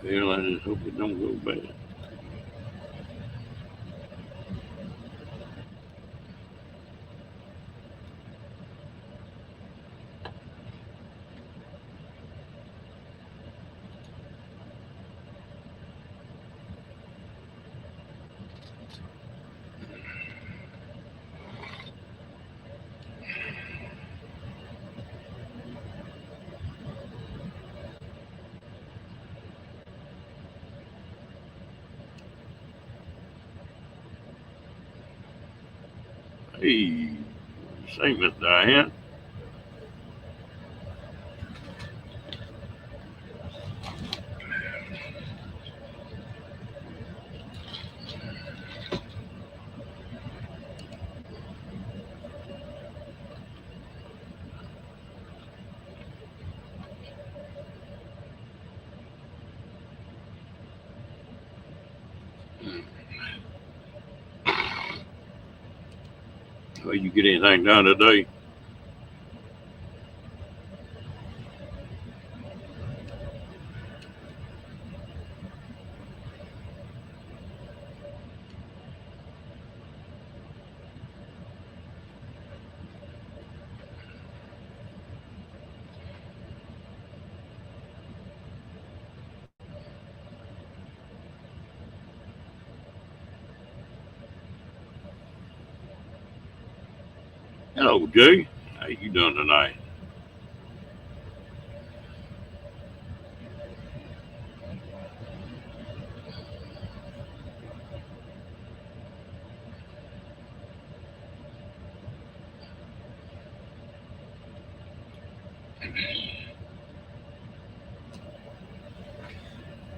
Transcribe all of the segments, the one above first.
Well, I just hope it don't go bad. Hey, say, Miss Diane. Well, you get anything done today? Hello, Jay. How you doing tonight?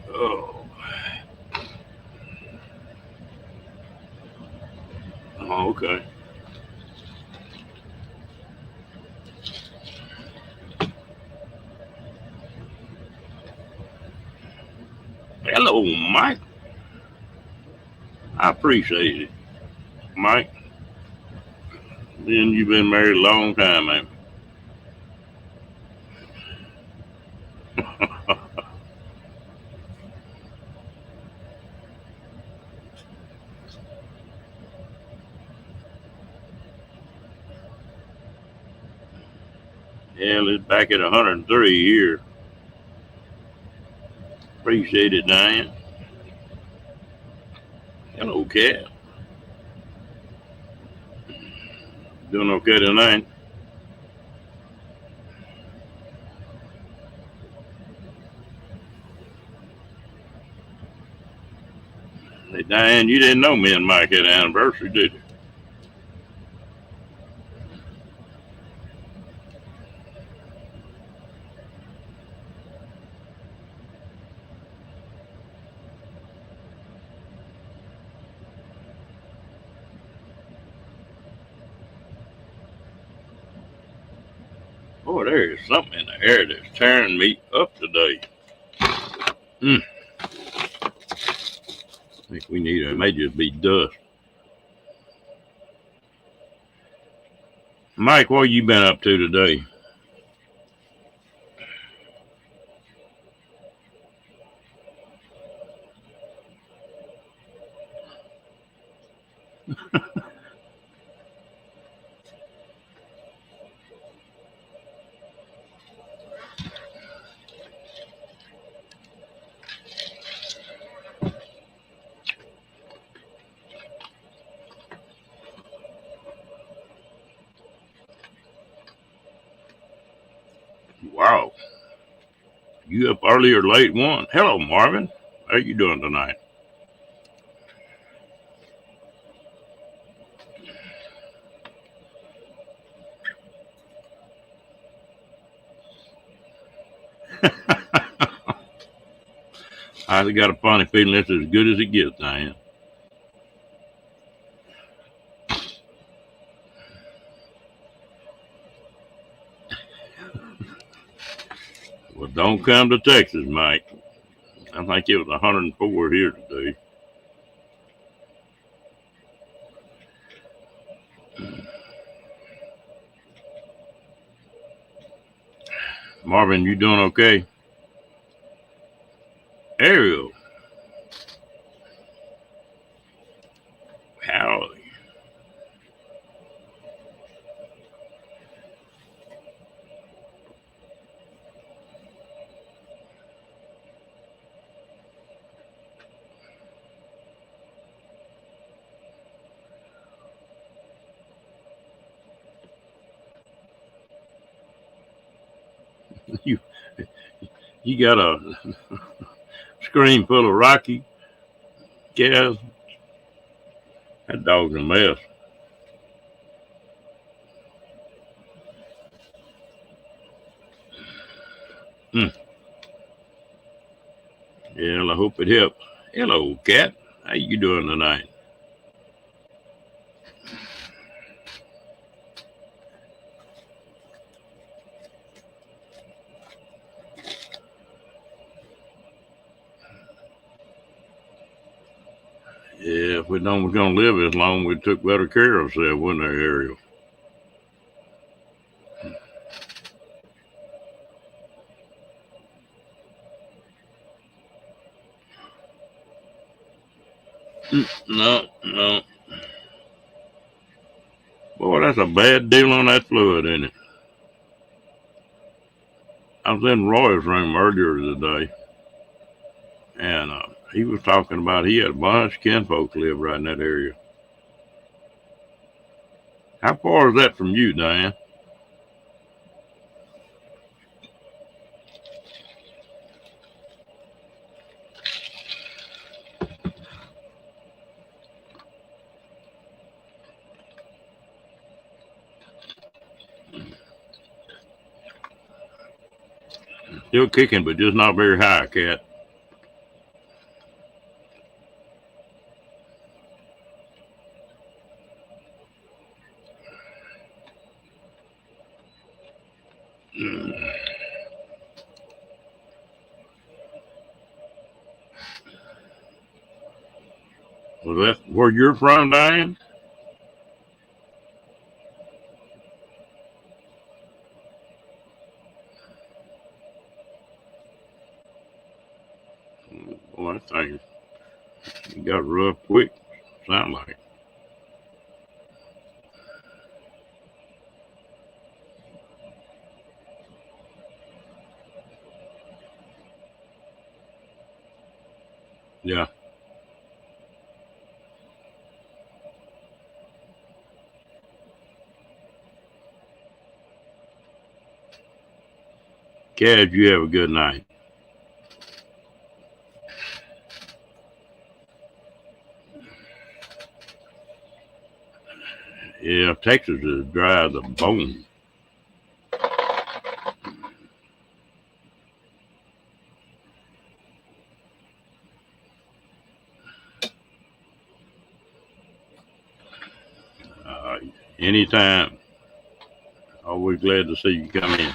Oh, oh, okay. Hello, Mike. I appreciate it, Mike. Then you've been married a long time, man. Hell, it's back at 103 here. Appreciate it, Diane. Hello, Cat. Doing okay tonight? Hey, Diane, you didn't know me and Mike had an anniversary, did you? Boy, there is something in the air that's tearing me up today. Mm, I think we need it. It may just be dust. Mike, what you been up to today? Wow, you up early or late one? Hello, Marvin. How you doing tonight? I got a funny feeling this is as good as it gets, Diane. Well, don't come to Texas, Mike. I think it was 104 here today. Marvin, you doing okay? There You got a screen full of Rocky. Yes, that dog's a mess. Mm. Yeah, I hope it helps. Hello, cat. How you doing tonight? Yeah, if we known we're gonna live as long, we took better care of ourselves, wouldn't we, Ariel? No, no. Boy, that's a bad deal on that fluid, isn't it? I was in Roy's room earlier today, and he was talking about he had a bunch of kinfolk live right in that area. How far is that from you, Diane? Still kicking, but just not very high, cat. Was that where you're from, Diane? Well, that thing got rough quick. Sound like. Yeah. Cat, you have a good night. Yeah, Texas is dry as a bone. Uh, Anytime. Always glad to see you come in.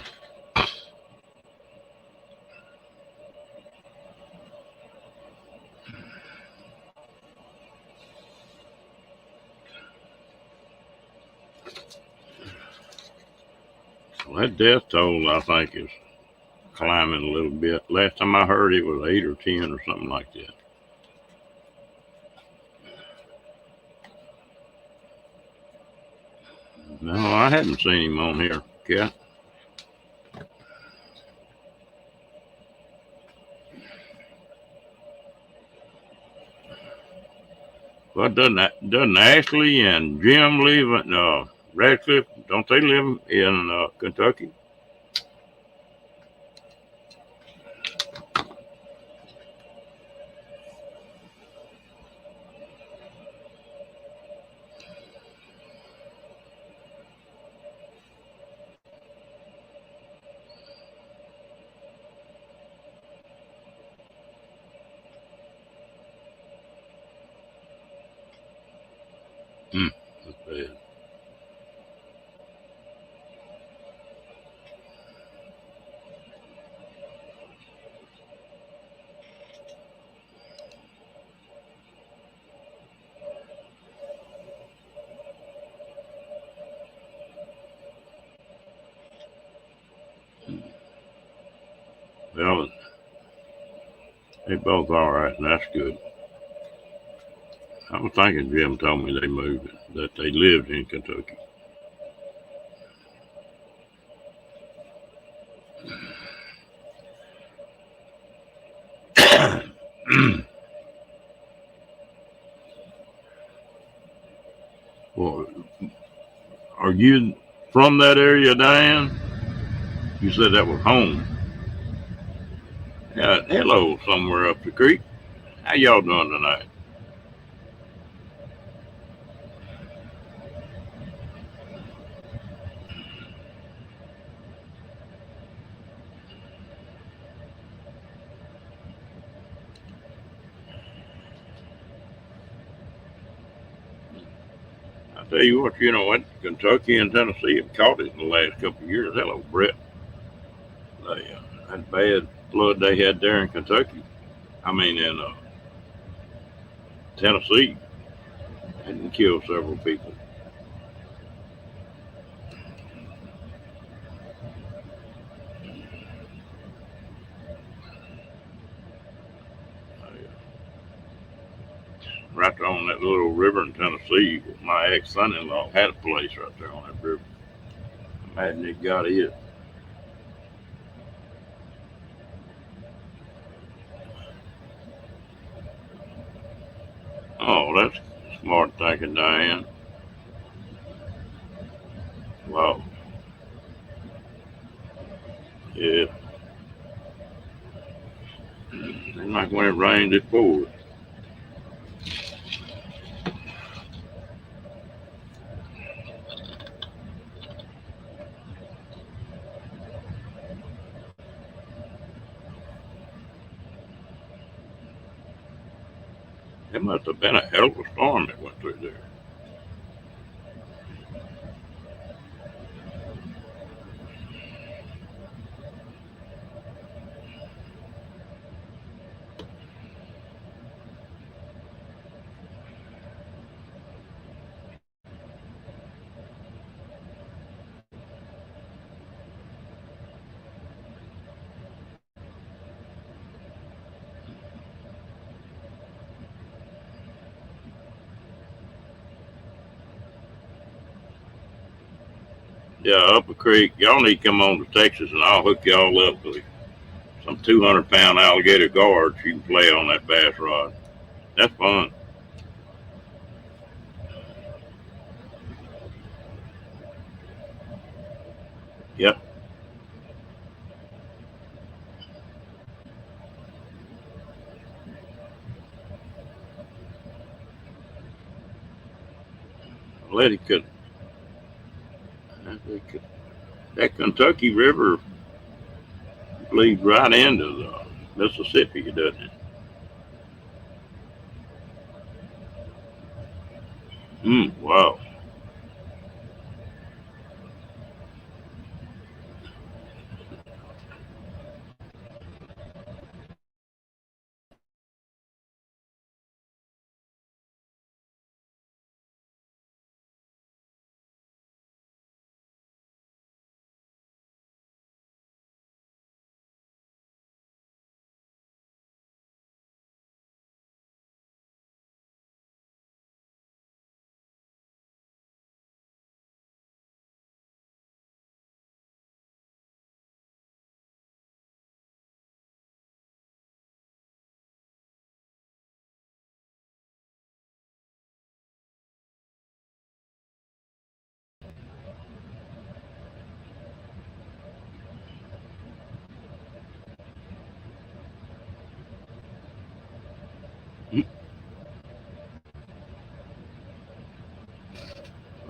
Well, that death toll, I think, is climbing a little bit. Last time I heard it was 8 or 10 or something like that. No, I hadn't seen him on here, Cat. Well, doesn't Ashley and Jim live in Radcliffe? Don't they live in Kentucky? Hmm, that's bad. Well, they both all right, and that's good. I was thinking Jim told me they moved, that they lived in Kentucky. Well, are you from that area, Diane? You said that was home. Hello, somewhere up the creek. How y'all doing tonight? I tell you what, what? Kentucky and Tennessee have caught it in the last couple of years. Hello, Brett. That bad flood they had there in Kentucky. I mean, in Tennessee, and killed several people. Right there on that little river in Tennessee, my ex-son-in-law had a place right there on that river. Imagine it got it. Oh, that's smart thinking, Diane. Wow. Yeah. Seems like when it rains, it pours. It must have been a hell of a storm that went through there. Yeah, up a creek. Y'all need to come on to Texas and I'll hook y'all up with some 200-pound alligator guards you can play on that bass rod. That's fun. Yep. Let it could. That Kentucky River leads right into the Mississippi, doesn't it? Wow.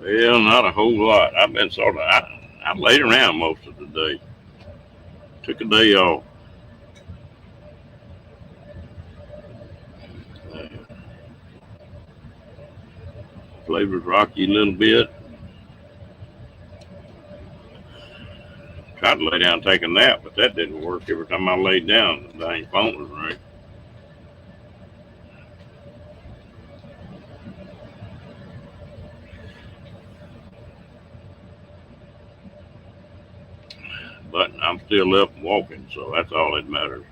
Well, not a whole lot. I've been I laid around most of the day. Took a day off. Uh, Flavors rocky a little bit. Tried to lay down and take a nap, but that didn't work. Every time I laid down, the dang phone was ringing. But I'm still up and walking, so that's all that matters.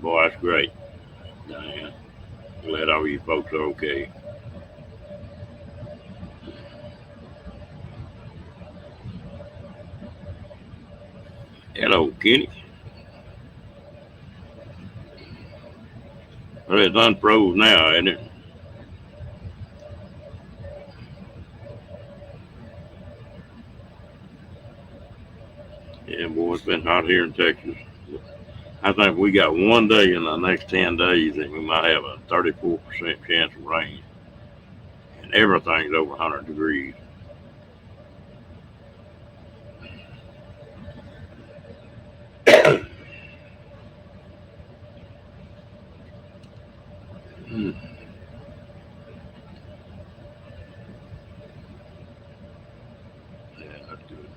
Boy, that's great, Diane. Glad all you folks are okay. Hello, Kenny. Well, it's unfroze now, isn't it? Yeah, boy, it's been hot here in Texas. I think we got one day in the next 10 days that we might have a 34% chance of rain, and everything's over 100 degrees. Hmm. Yeah, that's good.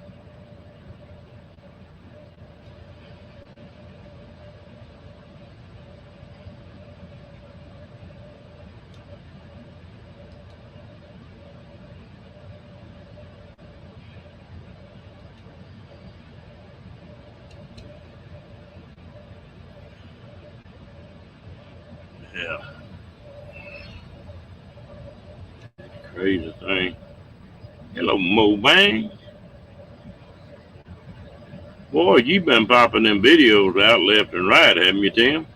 Yeah, crazy thing. Hello, Mo Bang. Boy, you've been popping them videos out left and right, haven't you, Tim?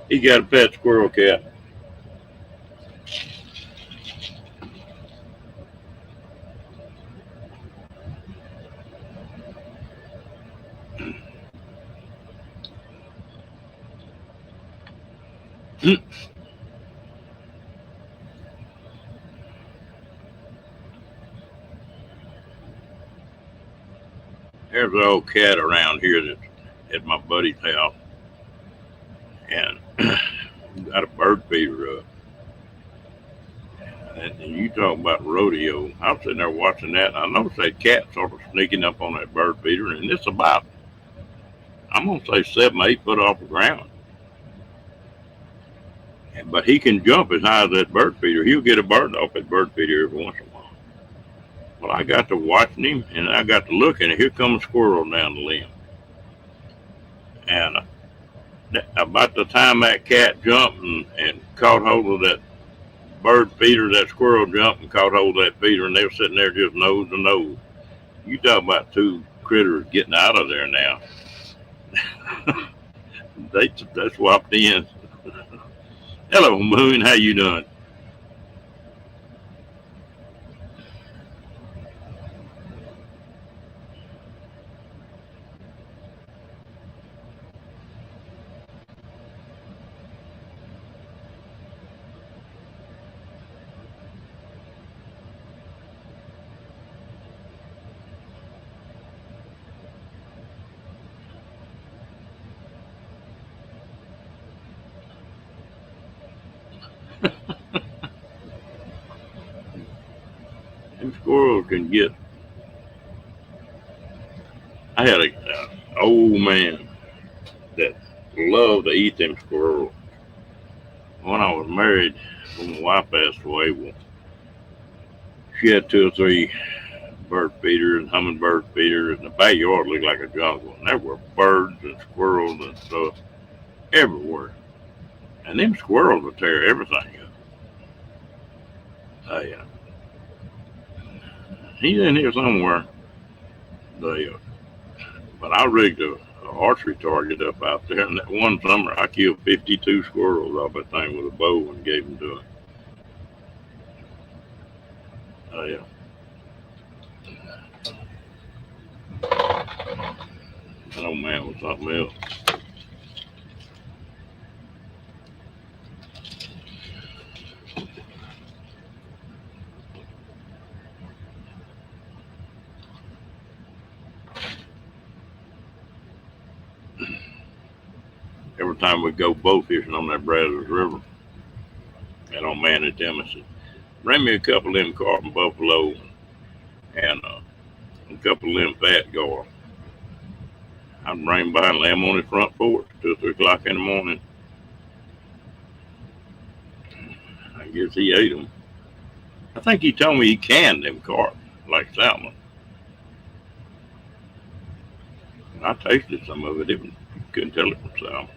He got a pet squirrel cat. There's an old cat around here that's at my buddy's house, and got a bird feeder up. And you talk about rodeo. I was sitting there watching that, and I noticed that cat sort of sneaking up on that bird feeder, and it's about, I'm going to say 7, 8 foot off the ground. But he can jump as high as that bird feeder. He'll get a bird off that bird feeder every once in a while. Well, I got to watching him, and I got to looking, and here comes a squirrel down the limb. And about the time that cat jumped and caught hold of that bird feeder, that squirrel jumped and caught hold of that feeder, and they were sitting there just nose to nose. You talk about two critters getting out of there now. They swapped in. Hello, Moon. How you doing? Them squirrels can get. I had a old man that loved to eat them squirrels. When I was married, when my wife passed away, well, she had 2 or 3 bird feeders and hummingbird feeders, and the backyard looked like a jungle. And there were birds and squirrels and stuff everywhere. And them squirrels would tear everything up. Yeah. He's in here somewhere. They, but I rigged a archery target up out there, and that one summer I killed 52 squirrels off that thing with a bow and gave them to him. Yeah. That old man was something else. Every time we go bow fishing on that Brazos River, that old man would tell me, said, bring me a couple of them carbon buffalo and a couple of them fat gar. I'd bring by and lay them on his front porch 2 or 3 o'clock in the morning. guess he ate them. I think he told me he canned them carp like salmon. And I tasted some of it. You couldn't tell it from salmon.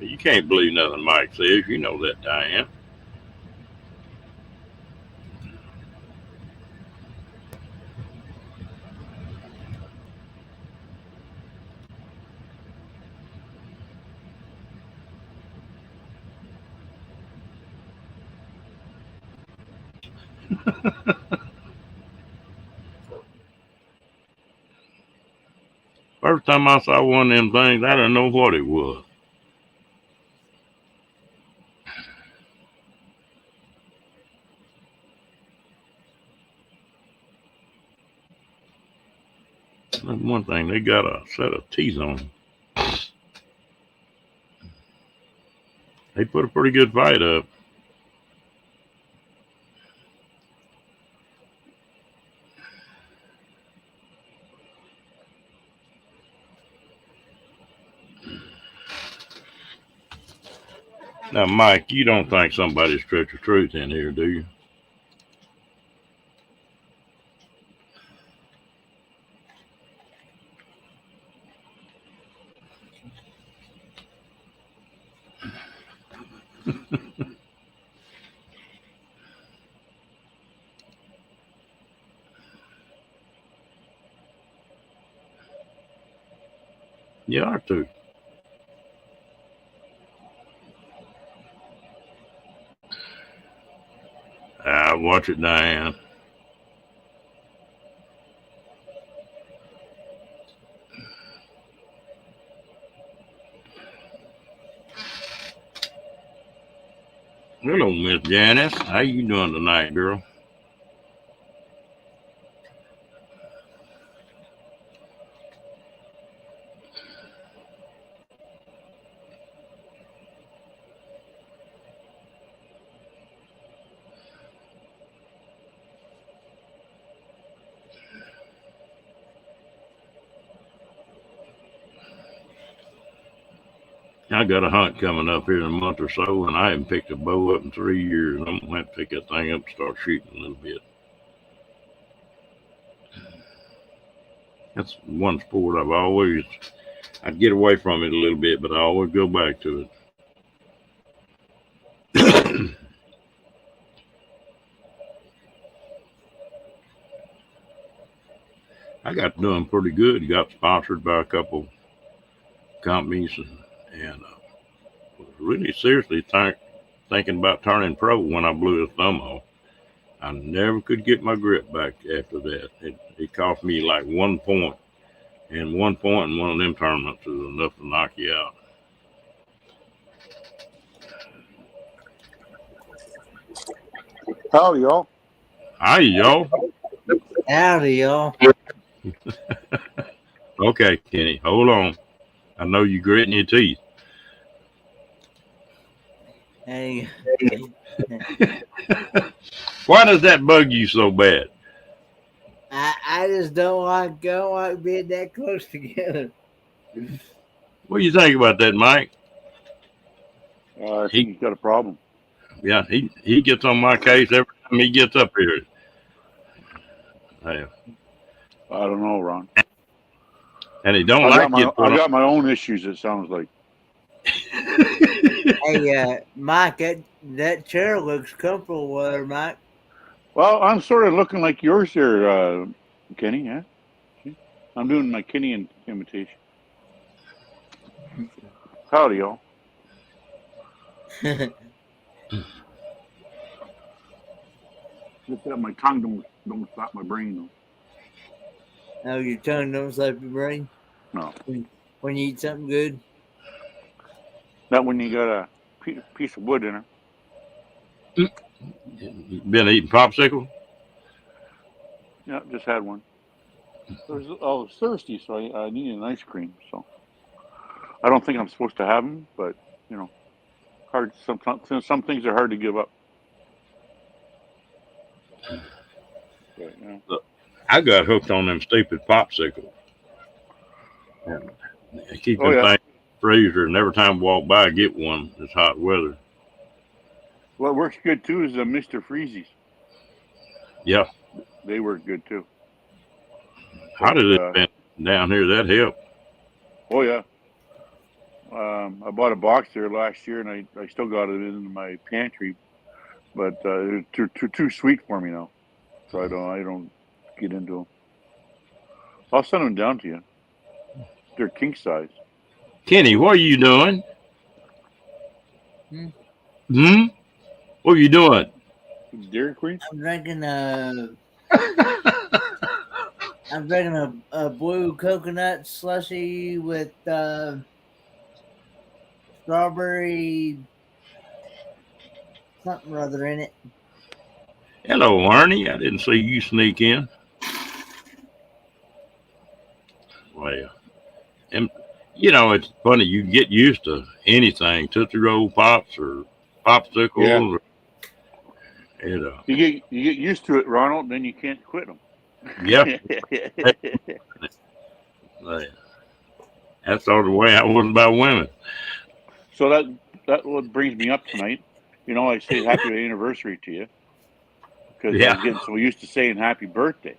You can't believe nothing Mike says. You know that, Diane. First time I saw one of them things, I didn't know what it was. That's one thing, they got a set of teeth on them. They put a pretty good fight up. Now, Mike, you don't think somebody's stretch of truth in here, do you? You are too. Watch it, Diane. Hello, Miss Janice. How you doing tonight, girl? I got a hunt coming up here in a month or so, and I haven't picked a bow up in 3 years. I'm gonna have to pick that thing up and start shooting a little bit. That's one sport I'd get away from it a little bit, but I always go back to it. I got doing pretty good. Got sponsored by a couple companies, and was really seriously thinking about turning pro when I blew his thumb off. I never could get my grip back after that. It cost me like 1 point, and 1 point in one of them tournaments is enough to knock you out. Howdy, y'all. Hi, y'all. Howdy, y'all. Okay, Kenny, hold on. I know you gritting your teeth. Hey. Why does that bug you so bad? I just don't like being that close together. What do you think about that, Mike? I think he's got a problem. Yeah, he gets on my case every time he gets up here. I don't know, Ron. And he don't I got my own issues, it sounds like. Hey, Mike, that chair looks comfortable there, Mike. Well, I'm sort of looking like yours here, Kenny, yeah? I'm doing my Kenny imitation. Howdy, y'all. Just that my tongue don't stop my brain, though. Oh, your tongue don't stop your brain? No. When you eat something good? Not when you got a piece of wood in her. Been eating popsicle? Yeah, just had one. I was thirsty, so I needed an ice cream. So I don't think I'm supposed to have them, but you know, hard. Some things are hard to give up. But, yeah. I got hooked on them stupid popsicles. And I keep Oh them yeah. things in the freezer, and every time I walk by, I get one. It's hot weather. What works good too is the Mr. Freezies. Yeah, They work good too. how did it But, been down here? That helped. oh yeah. I bought a box there last year, and I still got it in my pantry, but it's too sweet for me now, so I don't get into them. I'll send them down to you. They're king size. Kenny, what are you doing? Hmm? Hmm? What are you doing? Dairy Queen. I'm drinking a blue coconut slushy with strawberry something or other in it. Hello, Arnie. I didn't see you sneak in. Well, and it's funny. You get used to anything, Tootsie Roll Pops or popsicles. You get used to it, Ronald, then you can't quit them. Yeah, that's sort of the way I was about women. So that what brings me up tonight. I say happy anniversary to you because I Yeah, was getting so used to saying happy birthday.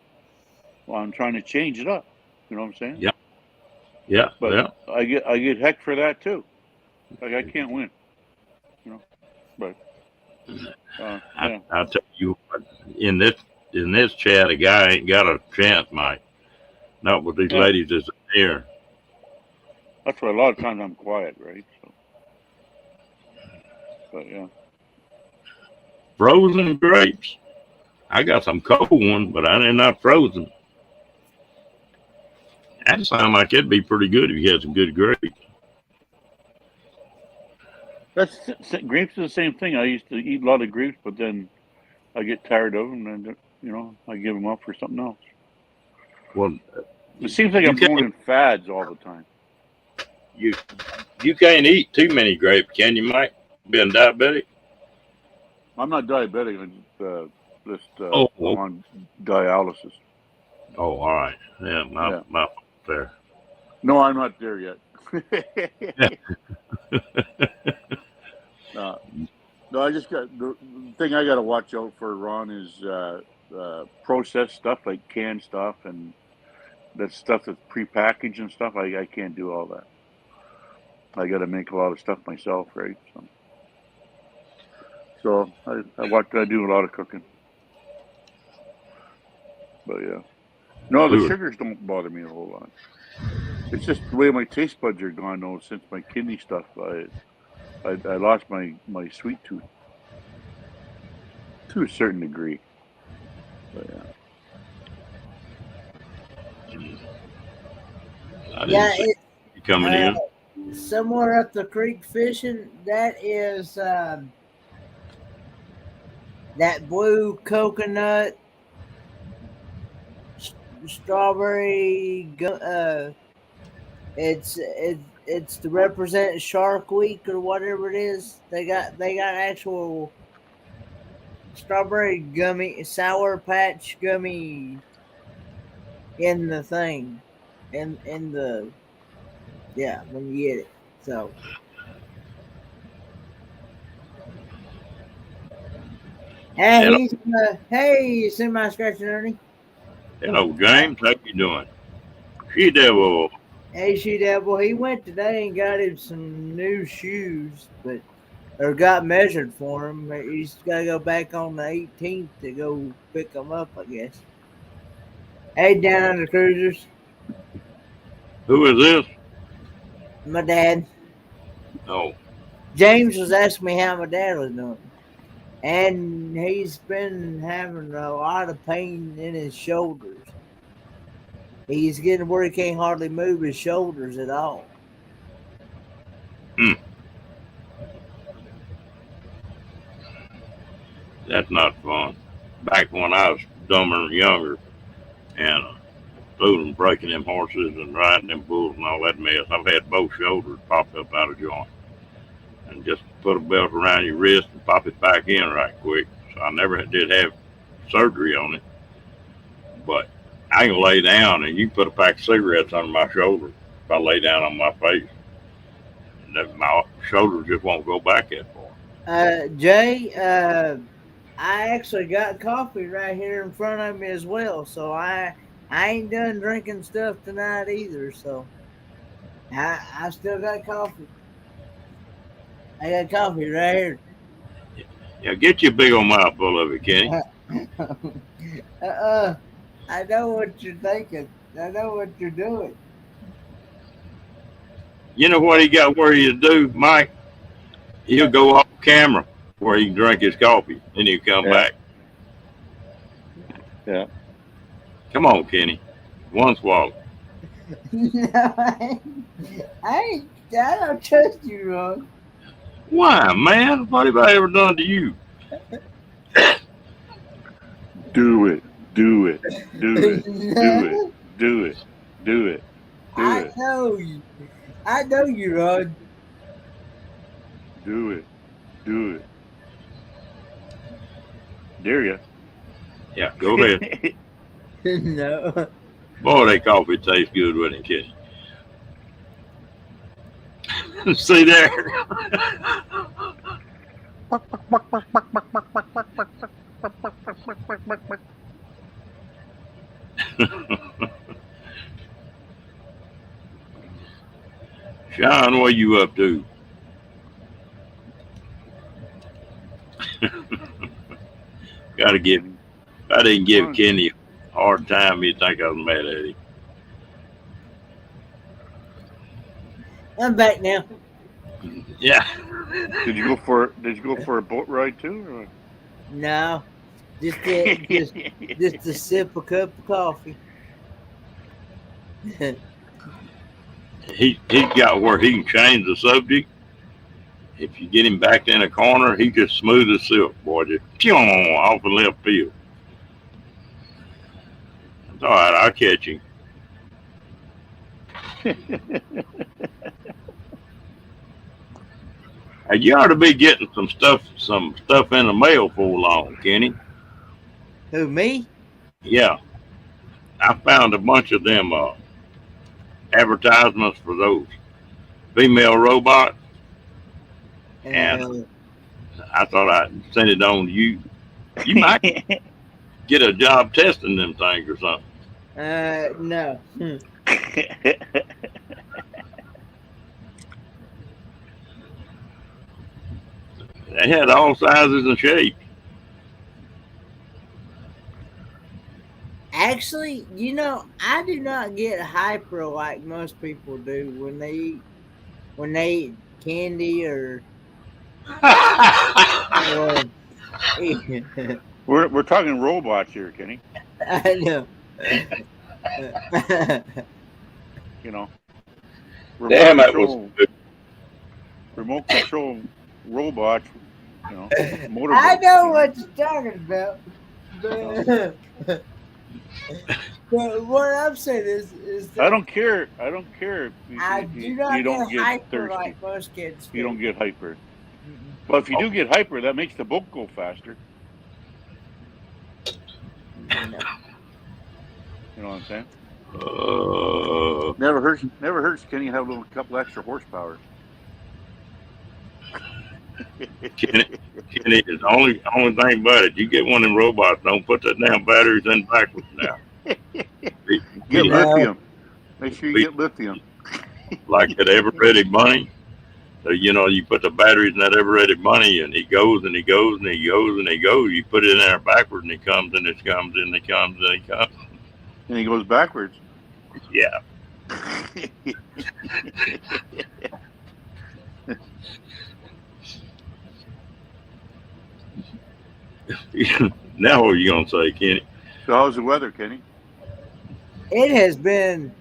Well, I'm trying to change it up. You know what I'm saying? yeah, yeah. But Well, I get heck for that too. Like I can't win. But yeah. I'll tell you what. In this chat, a guy ain't got a chance, Mike. Not with these Yeah. ladies that's here. That's why a lot of times I'm quiet, right? So, but yeah. Frozen grapes. I got some cold ones, but they're not frozen. That sounds like it'd be pretty good if you had some good grapes. Grapes is the same thing. I used to eat a lot of grapes, but then I get tired of them, and I give them up for something else. Well, It seems like you I'm going can't in fads all the time. you can't eat too many grapes, can you, Mike? Being diabetic. I'm not diabetic. I'm just Oh, I'm on dialysis. oh, all right. Yeah, my fair. No, I'm not there yet. No, I just got the thing I got to watch out for, Ron, is processed stuff like canned stuff and that stuff that's prepackaged and stuff. I can't do all that. I got to make a lot of stuff myself, right? So I do a lot of cooking. But yeah, no, the Good. sugars don't bother me a whole lot. It's just the way my taste buds are gone though since my kidney stuff. I lost my sweet tooth to a certain degree. But I didn't Yeah, see you coming in. somewhere up the creek fishing. That is that blue coconut strawberry. It's to represent Shark Week or whatever it is. They got actual strawberry gummy, Sour Patch gummy in the thing, in the when you get it. So hey, hey, semi scratching Ernie. Hello, James. How you doing? She devil. Hey, She Devil, he went today and got him some new shoes, or got measured for him. He's got to go back on the 18th to go pick them up, I guess. Hey, Down Under Cruisers, Who is this? my dad. Oh, James was asking me how my dad was doing. And he's been having a lot of pain in his shoulders. He's getting where he can't hardly move his shoulders at all. that's not fun. Back when I was dumber and younger, and fooling, breaking them horses and riding them bulls and all that mess, I've had both shoulders pop up out of joint. And just put a belt around your wrist and pop it back in right quick. So I never did have surgery on it, but I can lay down and you put a pack of cigarettes under my shoulder if I lay down on my face. My shoulders just won't go back that far. Jay, I actually got coffee right here in front of me as well, so I ain't done drinking stuff tonight either. So I still got coffee. I got coffee right here. Yeah, get your big old mouth full of it, Kenny. I know what you're thinking. I know what you're doing. You know what he got where he'll do, Mike? He'll go off camera where he can drink his coffee, and he'll come back. Yeah. Come on, Kenny. One swallow. No, I don't trust you, Ron. Why, man? What have I ever done to you? Do it. Do it. Do it. Do it. Do it. Do it. Do I it. know you. I know you, Ron. Do it. Do it. Dare ya? Yeah, go ahead. No. Boy, that coffee tastes good with it, Kenny. See there? Sean, what you up to? Gotta give. If I didn't give Kenny a hard time, he'd think I was mad at him. I'm back now. Yeah. Did you go for a boat ride too? Or? No. Just a sip of cup of coffee. He's got where he can change the subject. If you get him back in a corner, he just smooth as silk, boy. Just off the left field. It's all right, I'll catch him. Hey, you ought to be getting some stuff in the mail for long, Kenny. Who, me? Yeah. I found a bunch of them advertisements for those female robots, and I thought I'd send it on to you. You might get a job testing them things or something. No. They had all sizes and shapes. Actually, I do not get hyper like most people do when they eat candy or We're talking robots here, Kenny. I know. Remote control robots. Motorboats. I know what you're talking about. But what I'm saying is that I don't care. I don't care if you don't get hyper thirsty. like most kids do. You don't get hyper. But if you do get hyper, that makes the boat go faster. No. You know what I'm saying? Never hurts. Kenny have a couple extra horsepower. Kenny, is the only thing about it. You get one of them robots, don't put that damn batteries in backwards now. Get lithium. Make sure you get lithium. Like that ever-ready bunny. So, you put the batteries in that ever-ready bunny, and he goes, and he goes, and he goes, and he goes. You put it in there backwards, and he comes, and it comes, and he comes, and he comes. And he goes backwards. Yeah. Now what are you going to say, Kenny? So how's the weather, Kenny? It has been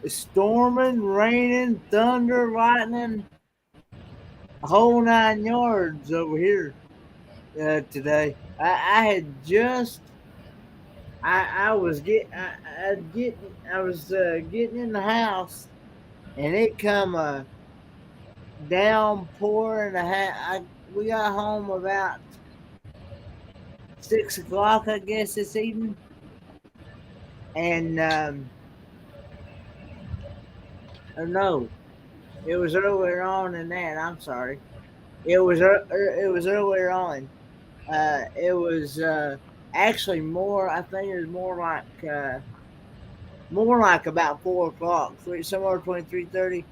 storming, raining, thunder, lightning, a whole 9 yards over here today. I was getting in the house, and it come downpour and a half. We got home about 6 o'clock, I guess, this evening. and or no, it was earlier on than that. I'm sorry. It was earlier on. It was actually more. I think it was more like about 4 o'clock, somewhere between 3:30,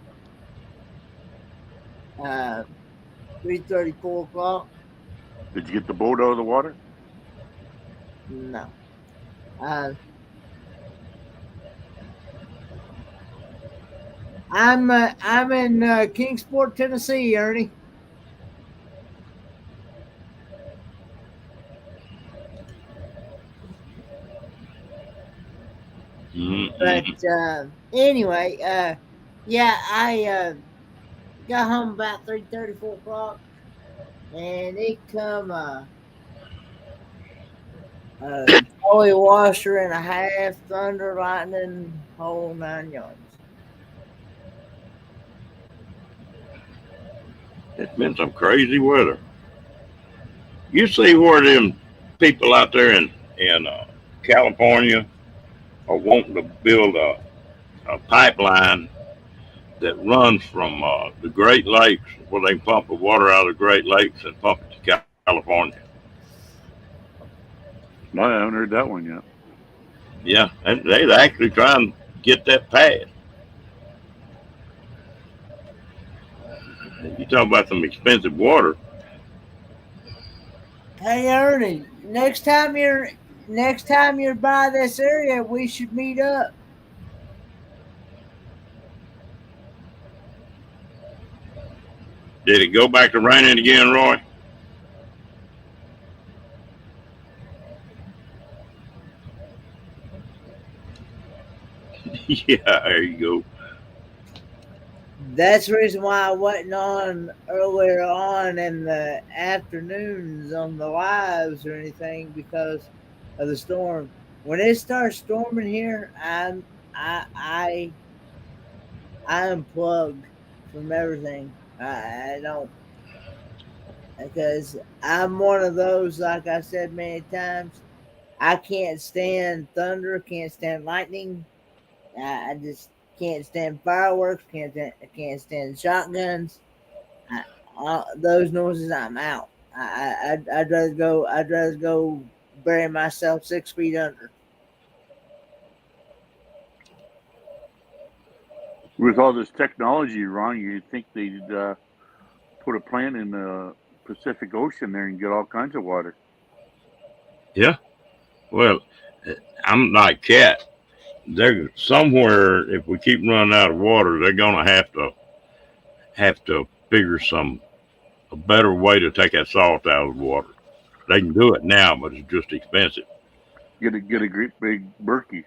uh, 3:30, 4 o'clock. Did you get the boat out of the water? No, uh, I'm in Kingsport, Tennessee, Ernie. But Mm-mm. anyway, yeah, I got home about 3:30, 4 o'clock, and it come Holy washer and a half, thunder, lightning, whole 9 yards. It's been some crazy weather. You see where them people out there in California are wanting to build a pipeline that runs from the Great Lakes, where they pump the water out of the Great Lakes and pump it to California. No, I haven't heard that one yet. Yeah, and they're actually trying to get that passed. You talk about some expensive water. Hey Ernie, next time you're by this area, we should meet up. Did it go back to raining again, Roy? Yeah, there you go. That's the reason why I wasn't on earlier on in the afternoons on the lives or anything because of the storm. When it starts storming here, I unplug from everything. I don't because I'm one of those, like I said many times. I can't stand thunder, can't stand lightning. I just can't stand fireworks, can't stand shotguns. I, those noises, I'm out. I'd rather go bury myself 6 feet under. With all this technology, Ron, you'd think they'd put a plant in the Pacific Ocean there and get all kinds of water. Yeah. Well, I'm like Cat. They're somewhere. If we keep running out of water, they're gonna have to figure some a better way to take that salt out of the water. They can do it now, but it's just expensive. Get a great big Berkey.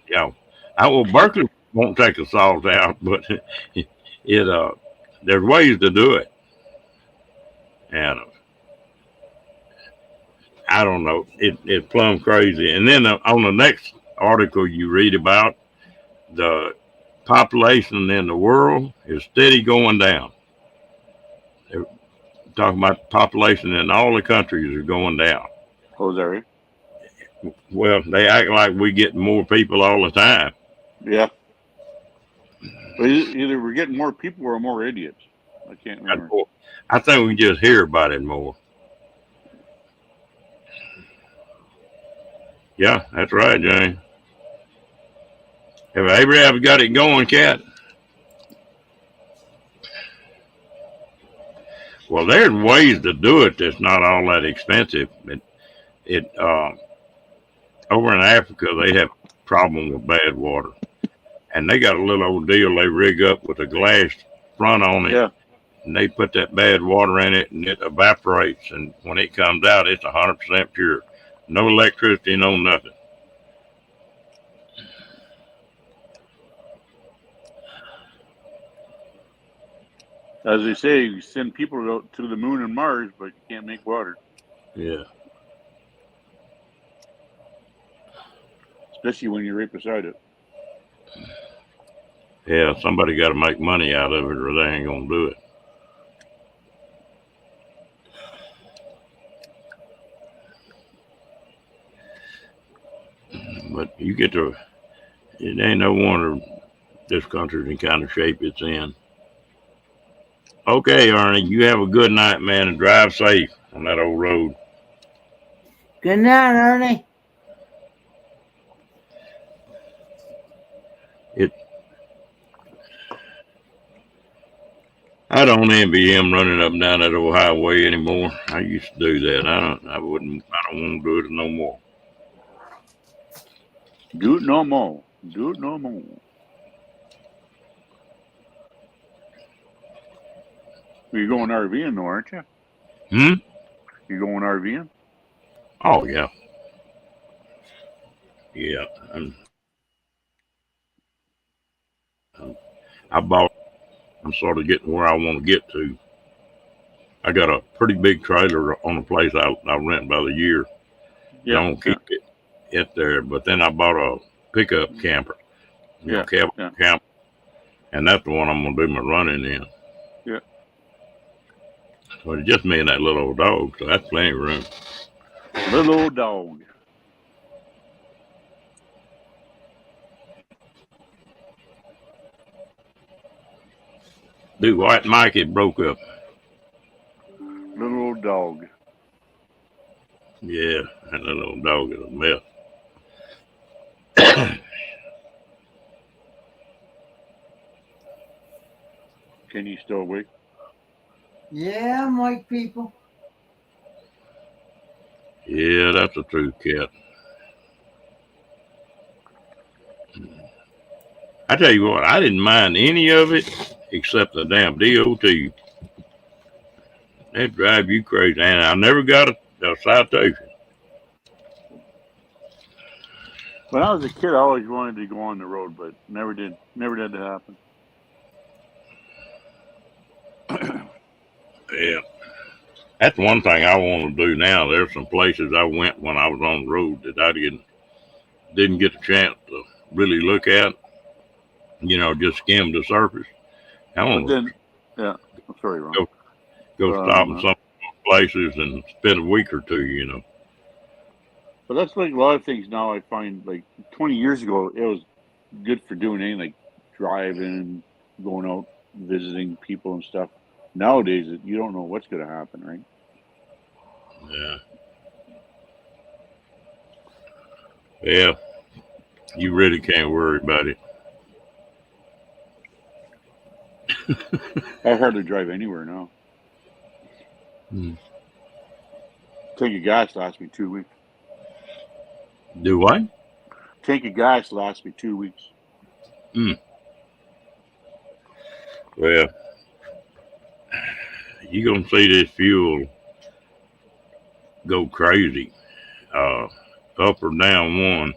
Yeah. Well, Berkeley won't take the salt out, but it there's ways to do it, and I don't know. It's plumb crazy. And then on the next article you read about, the population in the world is steady going down. They're talking about population in all the countries are going down. Oh, is that right? Well, they act like we get more people all the time. Yeah. But either we're getting more people or more idiots. I can't remember. I think we just hear about it more. Yeah, that's right, Jane. Have Abraham got it going, Cat? Well, there's ways to do it that's not all that expensive. It over in Africa they have a problem with bad water, and they got a little old deal they rig up with a glass front on it, Yeah. and they put that bad water in it, and it evaporates, and when it comes out, it's 100% pure. No electricity, no nothing. As they say, you send people to the moon and Mars, but you can't make water. Yeah. Especially when you're right beside it. Yeah, somebody got to make money out of it, or they ain't gonna do it. But you get to, it ain't no wonder this country's in kind of shape it's in. Okay, Ernie, you have a good night, man, and drive safe on that old road. Good night, Ernie. I don't envy him running up and down that old highway anymore. I used to do that. I don't want to do it no more. Do it no more. Do it no more. You're going RVing though, aren't you? You're going RVing? Oh yeah. Yeah. I'm sort of getting where I want to get to. I got a pretty big trailer on a place I rent by the year. Yeah. Don't keep it there. But then I bought a pickup camper. Camper. And that's the one I'm going to do my running in. Yeah. So it's just me and that little old dog, so that's plenty of room. Little old dog. Dude, White Mike, it broke up. Little old dog. Yeah, that little old dog is a mess. Can you still wait? Yeah, I'm like people. Yeah, that's the truth, Cat. I tell you what, I didn't mind any of it except the damn DOT. They drive you crazy, and I never got a citation. When I was a kid, I always wanted to go on the road, but never did. Never did that happen. Yeah. That's one thing I want to do now. There's some places I went when I was on the road that I didn't get a chance to really look at. You know, just skim the surface. I want to I'm sorry, Ron. Go stop in some places and spend a week or two, you know. But that's like a lot of things now I find, like 20 years ago, it was good for doing anything like driving, going out, visiting people and stuff. Nowadays, you don't know what's going to happen, right? Yeah. Yeah. You really can't worry about it. I hardly drive anywhere now. Tank of gas lasts me 2 weeks. Do what? Tank of gas lasts me 2 weeks. Well, you're going to see this fuel go crazy. Up or down one.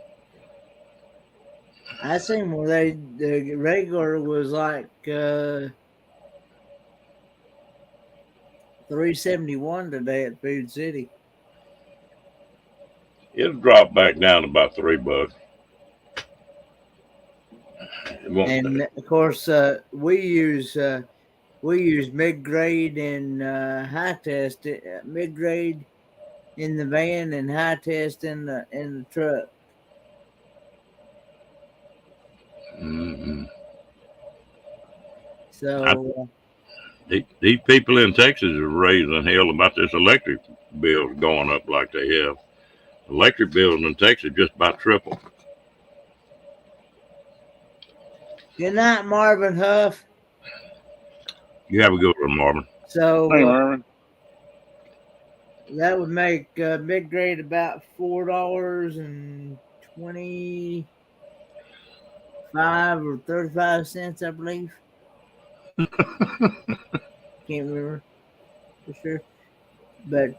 I seen where the regular was like $3.71 today at Food City. It'll drop back down to about $3. And of course, we use mid-grade and high test. Mid-grade in the van and high test in the truck. Mm-hmm. So these people in Texas are raising hell about this electric bill going up like they have. Electric bills in Texas just about triple. good night, Marvin Huff. You have a good one, Marvin. So Hey, Marvin. that would make mid-grade about $4.25 or 35 cents, I believe. Can't remember for sure, but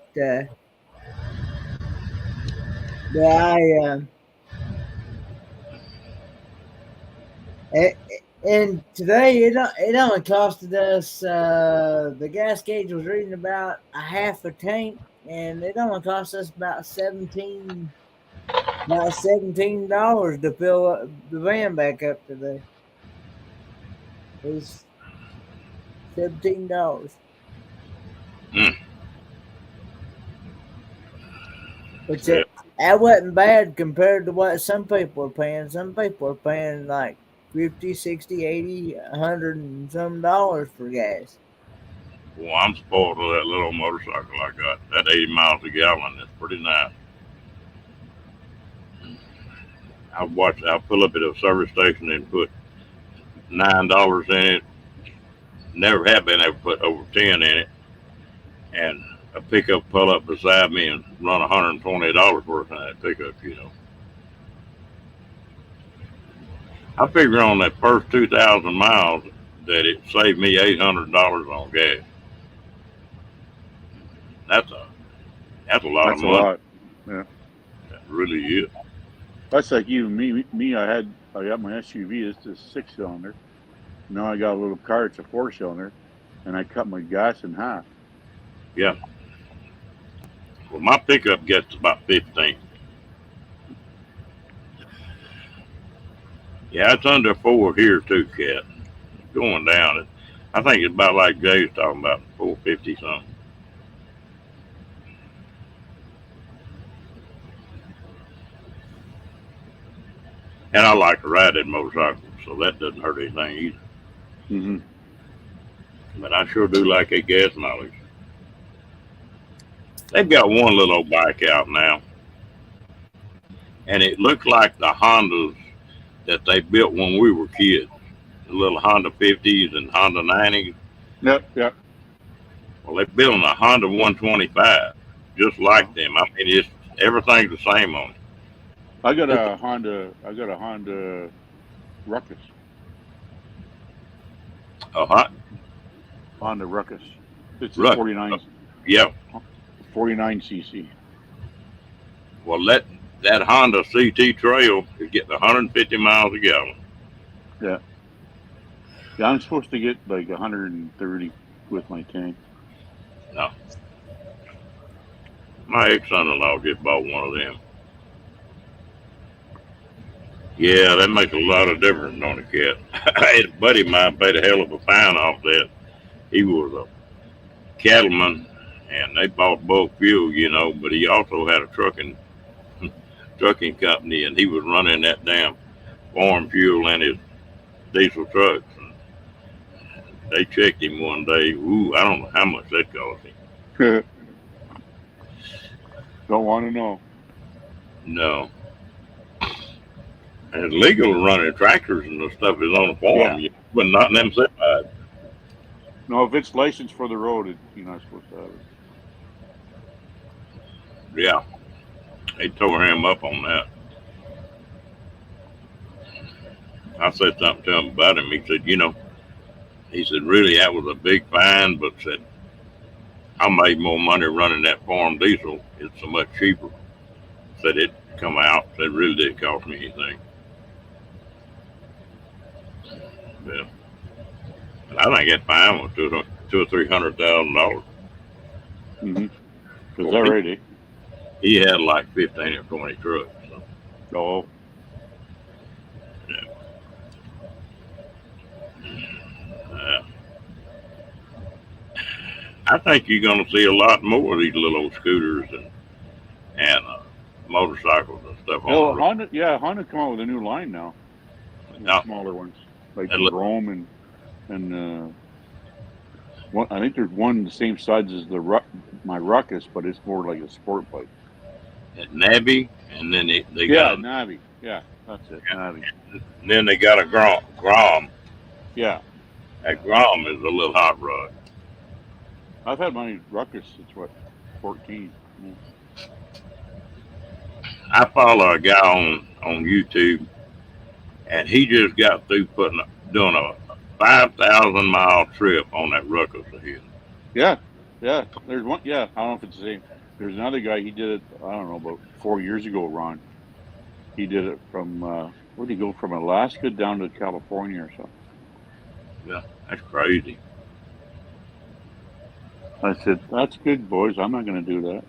and today it only costed us the gas gauge was reading about a half a tank, and it only cost us about $17 to fill up the van back up today. It was $17. Which That wasn't bad compared to what some people are paying. Some people are paying like 50, 60, 80, 100 and some dollars for gas. Well, I'm spoiled with that little motorcycle I got. That 80 miles a gallon is pretty nice. I'll pull up at a service station and put $9 in it. Never have been able to put over 10 in it. And a pickup pull up beside me and run $120 worth in that pickup, I figure on that first 2,000 miles that it saved me $800 on gas. That's a lot That's of a money. lot. Yeah. That really is. That's like you, me. I got my SUV. It's a 6-cylinder. Now I got a little car. It's a 4-cylinder, and I cut my gas in half. Yeah. Well, my pickup gets about 15. Yeah, it's under 4 here too, Cat. It's going down. I think it's about like Jay's talking about, 450 something. And I like to ride that motorcycle, so that doesn't hurt anything either. Mm-hmm. But I sure do like that gas mileage. They've got one little old bike out now, and it looks like the Hondas that they built when we were kids. The little Honda 50s and Honda 90s. Yep. Well, they're building a Honda 125, just like them. I mean, everything's the same on it. I got a Honda Ruckus. Uh-huh. Honda Ruckus. It's Ruckus. 49. Yeah. 49 cc. Well, that Honda CT Trail is getting 150 miles a gallon. Yeah, I'm supposed to get like 130 with my tank. No. My ex-son-in-law just bought one of them. Yeah, that makes a lot of difference, don't it, Cat? I had a buddy of mine paid a hell of a fine off that. He was a cattleman, and they bought bulk fuel, but he also had a trucking company, and he was running that damn farm fuel in his diesel trucks. And they checked him one day. Ooh, I don't know how much that cost him. Don't want to know. No. And it's legal to run in tractors and the stuff is on the farm, but not in them semi. No, if it's licensed for the road, you're not supposed to have it. Yeah. They tore him up on that. I said something to him about him. He said, really, that was a big fine, but said, I made more money running that farm diesel. It's so much cheaper. Said it come out. Said really didn't cost me anything. Yeah. And I think that fine was $200,000 or $300,000. Mm-hmm. Is that right, eh? He had like 15 or 20 trucks. So. Oh. Yeah. I think you're going to see a lot more of these little old scooters and motorcycles and stuff. Oh, Honda come out with a new line now. Yeah. Smaller ones, like the Rome and I think there's one the same size as my Ruckus, but it's more like a sport bike. At Navi, and then they got Navi. Yeah, that's it. Yeah. Navi. And then they got a Grom. Yeah. That Grom is a little hot rod. I've had my Ruckus since 14. Yeah. I follow a guy on YouTube, and he just got through doing a 5,000 mile trip on that Ruckus of his. Yeah. There's one. Yeah, I don't know if it's the same. There's another guy. He did it. I don't know, about 4 years ago. Ron. He did it from where'd he go, from Alaska down to California or something. Yeah, that's crazy. I said, that's good, boys. I'm not going to do that.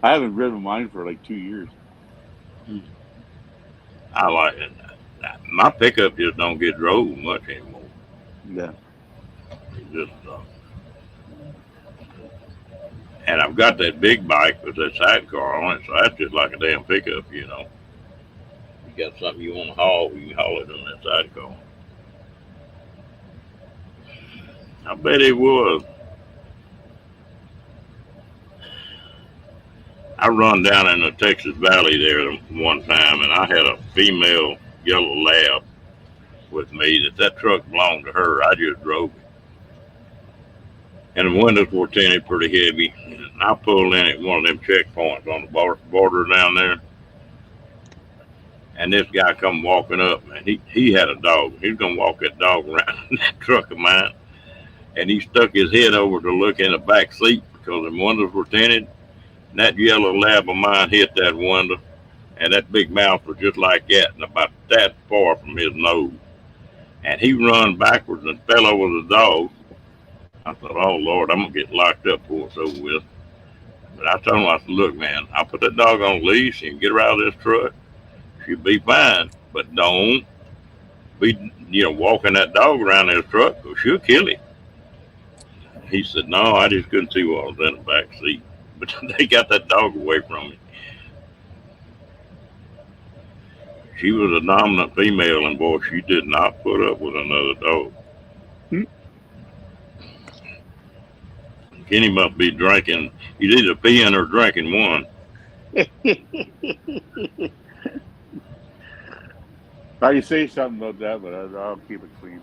I haven't driven mine for like 2 years. I like it. My pickup just don't get drove much anymore. Yeah. It just And I've got that big bike with that sidecar on it, so that's just like a damn pickup, you know. You got something you want to haul, you can haul it on that sidecar. I bet it was. I run down in the Texas Valley there one time, and I had a female yellow lab with me. That truck belonged to her. I just drove it, and the windows were tinted pretty heavy. And I pulled in at one of them checkpoints on the border down there, and this guy come walking up, and he had a dog. He was gonna walk that dog around that truck of mine, and he stuck his head over to look in the back seat because the windows were tinted. And that yellow lab of mine hit that window, and that big mouth was just like that, and about that far from his nose. And he run backwards and fell over the dog. I thought, oh Lord, I'm gonna get locked up before it's over with. But I told him, I said, look, man, I'll put that dog on a leash and get her out of this truck. She'll be fine, but don't be, walking that dog around this truck, because she'll kill him. He said, no, I just couldn't see what was in the back seat. But they got that dog away from me. She was a dominant female, and boy, she did not put up with another dog. Kenny must be drinking. He's either peeing or drinking one. Now you say something about that, but I'll keep it clean.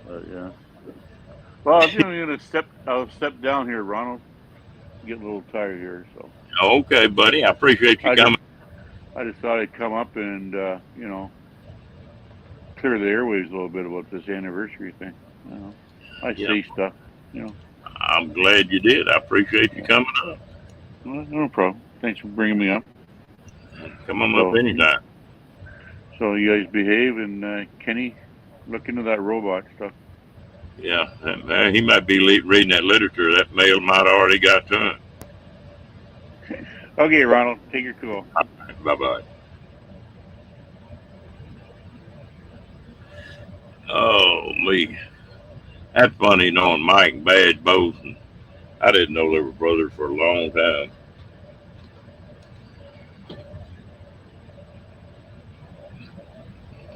But yeah. Well, I'll step down here, Ronald. Get a little tired here, so. Okay, buddy. I appreciate you coming. I just thought I'd come up and clear the airwaves a little bit about this anniversary thing. I say stuff. I'm glad you did. I appreciate you coming up. Well, no problem. Thanks for bringing me up. Come on up anytime. So you guys behave, and Kenny, look into that robot stuff. Yeah, he might be reading that literature. That mail might have already got to him. Okay, Ronald, take your call. Bye-bye. Oh, me. That's funny knowing Mike and Badge both. And I didn't know they were brothers for a long time.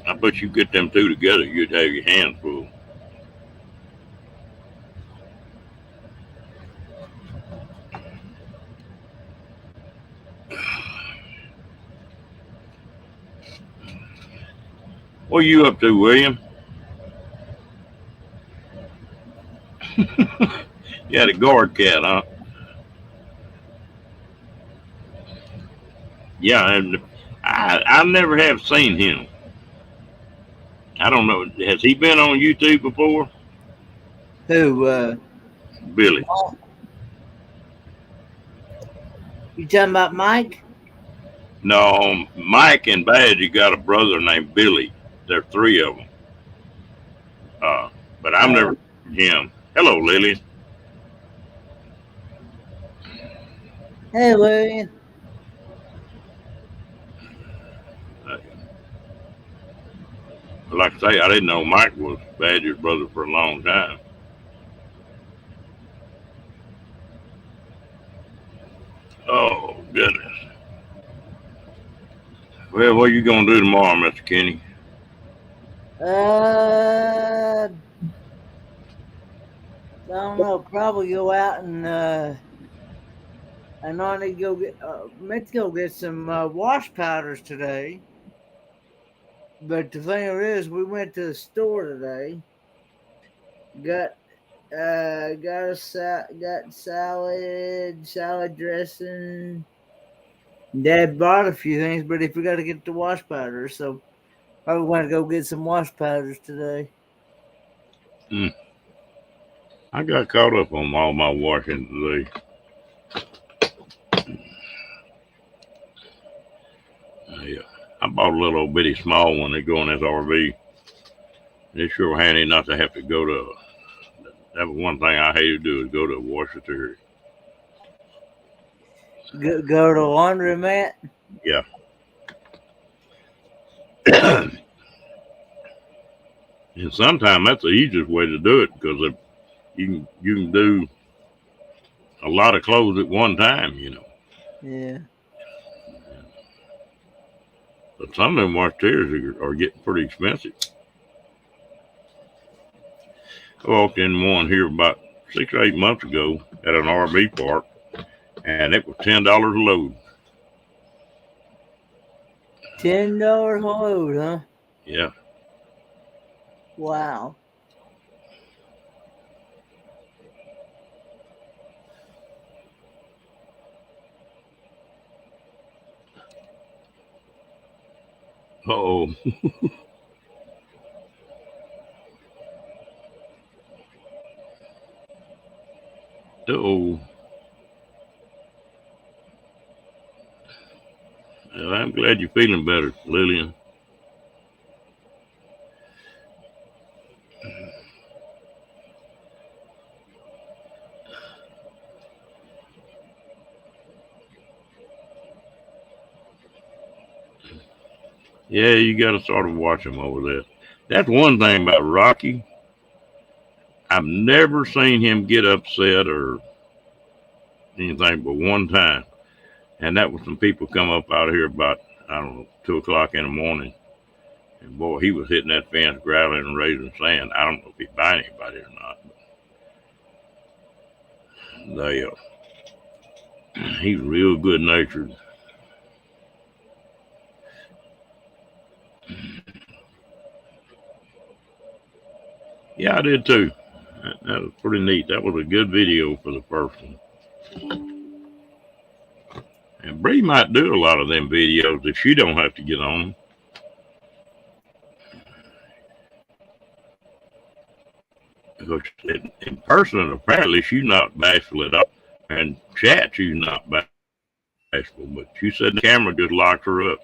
I bet you get them two together, you'd have your hands full. What are you up to, William? You had a guard cat, huh? Yeah, and I never have seen him. I don't know. Has he been on YouTube before? Who? Billy. You talking about Mike? No, Mike and Badge got a brother named Billy. There are three of them. But I've never seen him. Hello, Lily. Hey, William. Like I say, I didn't know Mike was Badger's brother for a long time. Oh, goodness. Well, what are you going to do tomorrow, Mr. Kenny? I don't know. Probably go out and I know I need to meant to go get some wash powders today. But the thing is, we went to the store today. Got salad dressing. Dad bought a few things, but he forgot to get the wash powders, so I want to go get some wash powders today. I got caught up on all my washing today. Yeah, I bought a little old bitty small one that go in this RV. It's sure handy not to have to go to. That was one thing I hated to do is go to a washer. Go to the laundromat? Yeah. And sometimes that's the easiest way to do it because you can do a lot of clothes at one time, you know. Yeah. But some of them washtubs are getting pretty expensive. I walked in one here about 6 or 8 months ago at an RV park, and it was $10 a load. $10 a load, huh? Yeah. Wow. Oh. Oh. Well, I'm glad you're feeling better, Lillian. Yeah, you got to sort of watch him over there. That's one thing about Rocky. I've never seen him get upset or anything but one time. And that was some people come up out here about, I don't know, 2 o'clock in the morning. And boy, he was hitting that fence, growling and raising sand. I don't know if he bite anybody or not. But he's real good natured. Yeah, I did too. That was pretty neat. That was a good video for the first one. And Bree might do a lot of them videos if she don't have to get on them. Because in person, apparently she's not bashful at all. And chat, she's not bashful. But she said the camera just locked her up.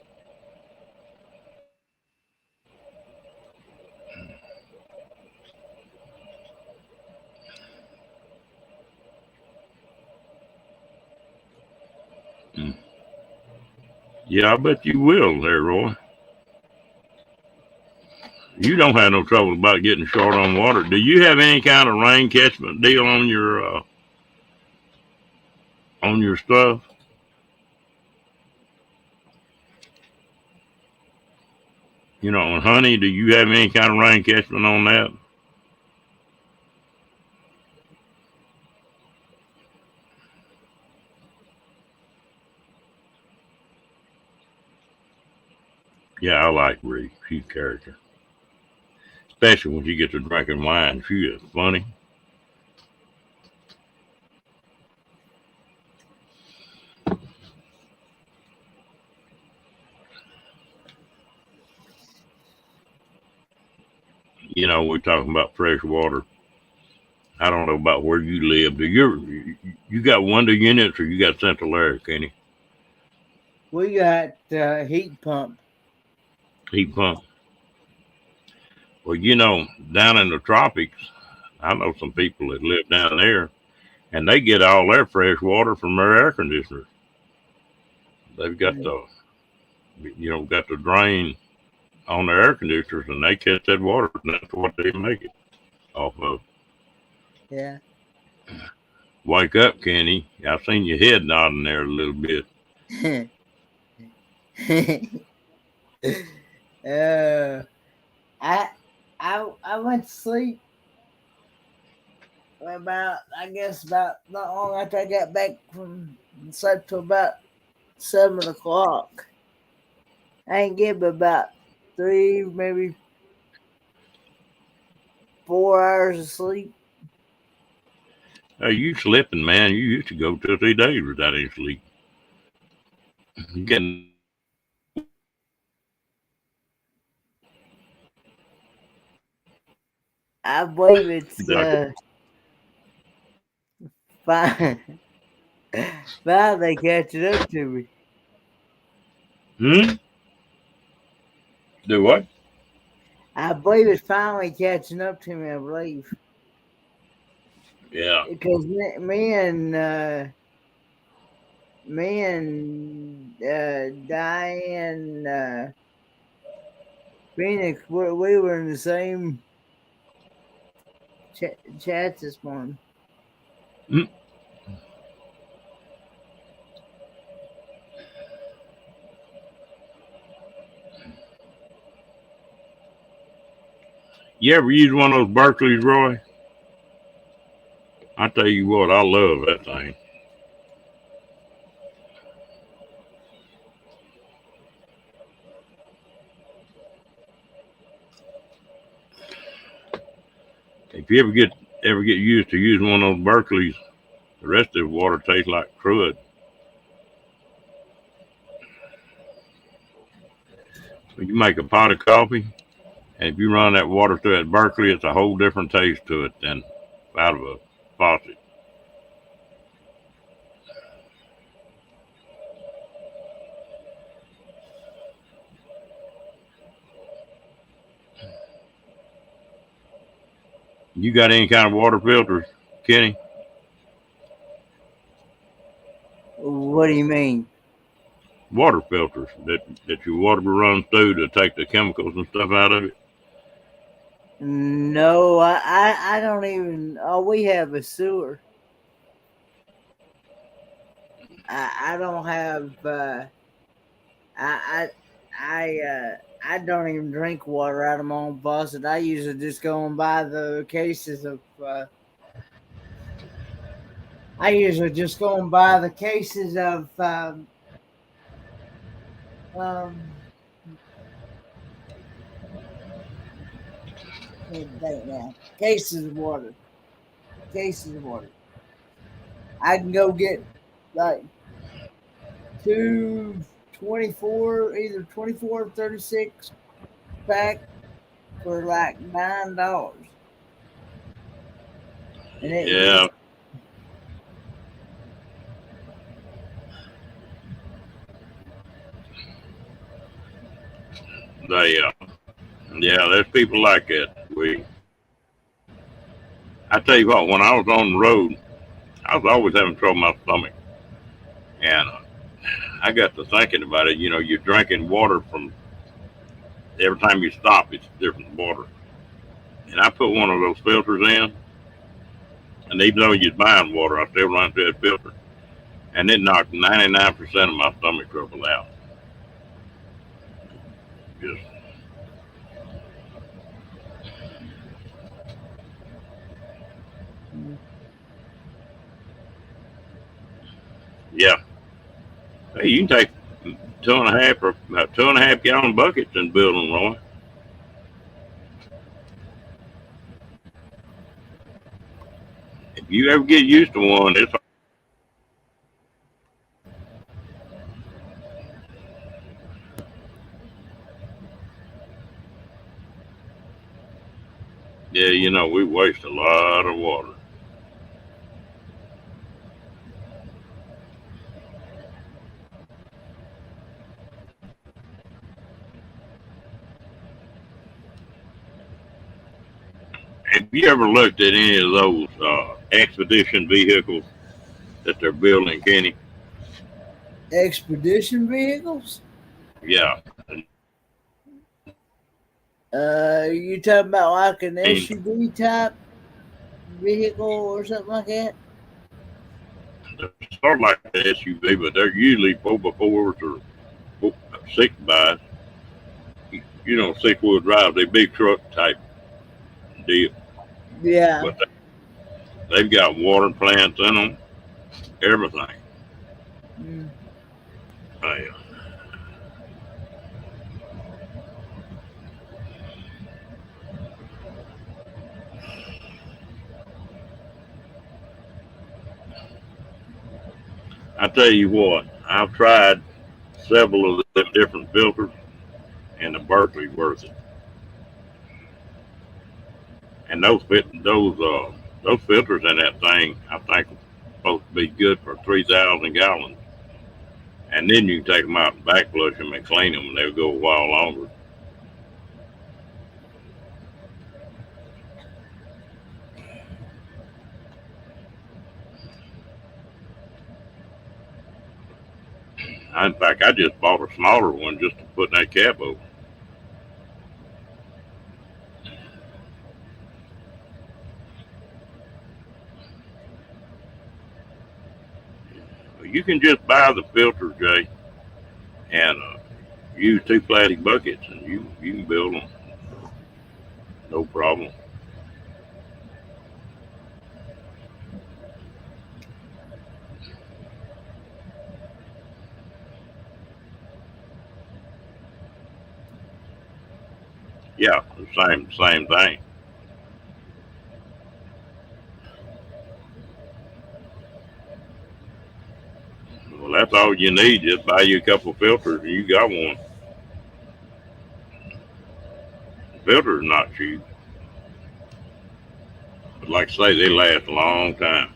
Yeah, I bet you will there, Roy. You don't have no trouble about getting short on water. Do you have any kind of rain catchment deal on your stuff? You know, on honey, do you have any kind of rain catchment on that? Yeah, I like Bree. She's a character. Especially when she gets to drinking wine. She is funny. You know, we're talking about fresh water. I don't know about where you live. You got window units or you got central air, Kenny? We got heat pump. Heat pump. Well, you know, down in the tropics, I know some people that live down there, and they get all their fresh water from their air conditioners. They've got got the drain on their air conditioners, and they catch that water, and that's what they make it off of. Yeah. Wake up, Kenny. I've seen your head nodding there a little bit. I went to sleep about not long after I got back from slept till about 7 o'clock. I ain't get but about 3, maybe 4 hours of sleep. Hey, you slipping, man. You used to go 2 or 3 days without any sleep. You getting I believe it's fine. Finally catching up to me. Do what? I believe it's finally catching up to me, I believe. Yeah. Because me and Diane Phoenix, we were in the same chats this morning. You ever use one of those Berkeley's, Roy? I tell you what, I love that thing. If you ever get used to using one of those Berkeley's, the rest of the water tastes like crud. You make a pot of coffee, and if you run that water through that Berkeley, it's a whole different taste to it than out of a faucet. You got any kind of water filters, Kenny? What do you mean? Water filters that your water runs through to take the chemicals and stuff out of it? No, I don't even. All we have is sewer. I don't have. I don't even drink water out of my own faucet. I usually just go and buy the cases of. I usually just go and buy the cases of. Cases of water. Cases of water. I can go get like 224, either 24 or 36 pack for like $9. And Yeah. There's people like that. I tell you what, when I was on the road, I was always having trouble with my stomach. And I got to thinking about it. You know, you're drinking water from every time you stop, it's different water. And I put one of those filters in, and even though you're buying water, I still run through that filter. And it knocked 99% of my stomach trouble out. Just yeah. Hey, you can take 2.5 or about 2.5 gallon buckets and build them, Roy. If you ever get used to one, it's yeah, you know, we waste a lot of water. Have you ever looked at any of those expedition vehicles that they're building, Kenny? Expedition vehicles? Yeah. You talking about like an SUV type vehicle or something like that? They're sort of like the SUV, but they're usually 4x4s or 6x. You know, 6-wheel drive. They're big truck type deal. Yeah. But they've got water plants in them, everything. I tell you what, I've tried several of the different filters, and the Berkeley's worth it. And those filters in that thing, I think, are supposed to be good for 3,000 gallons. And then you can take them out and back flush them and clean them, and they'll go a while longer. In fact, I just bought a smaller one just to put in that cap over. You can just buy the filter, Jay, and use 2 plastic buckets, and you can build them. No problem. Yeah, the same thing. Well, that's all you need. Just buy you a couple of filters, and you got one. The filter's not cheap, but like I say, they last a long time.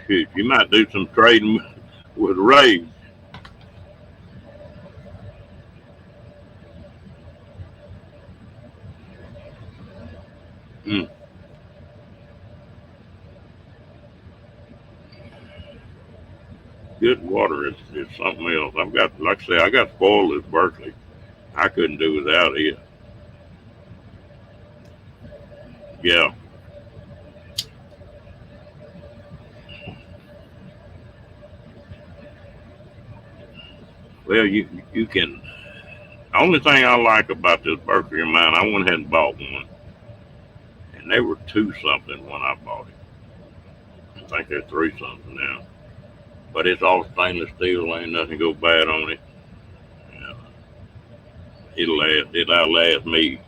Shoot, you might do some trading with Ray. Mm. Good water is something else. I've got, like I say, I got spoiled at Berkeley. I couldn't do without it. Yeah. Well, you can. The only thing I like about this Berkeley of mine, I went ahead and bought one, and they were 2 something when I bought it. I think they're 3 something now. But it's all stainless steel. Ain't nothing go bad on it. Yeah. It'll last. It'll outlast me.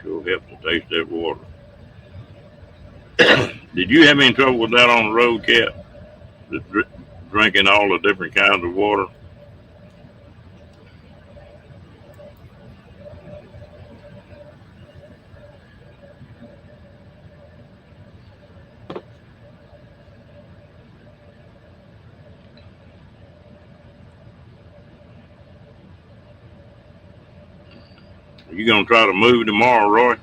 Sure helps to taste that water. Did you have any trouble with that on the road, Cat? Drinking all the different kinds of water? Are you gonna try to move tomorrow, Roy?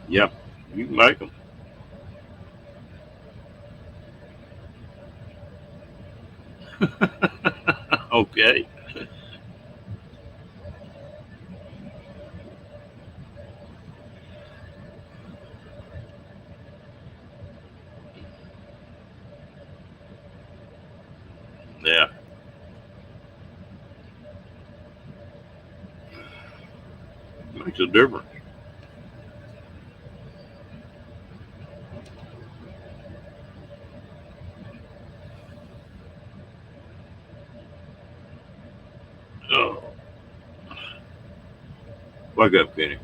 Yep, you can make them. Okay. Yeah. Makes a difference. Oh, wake up, Kenny.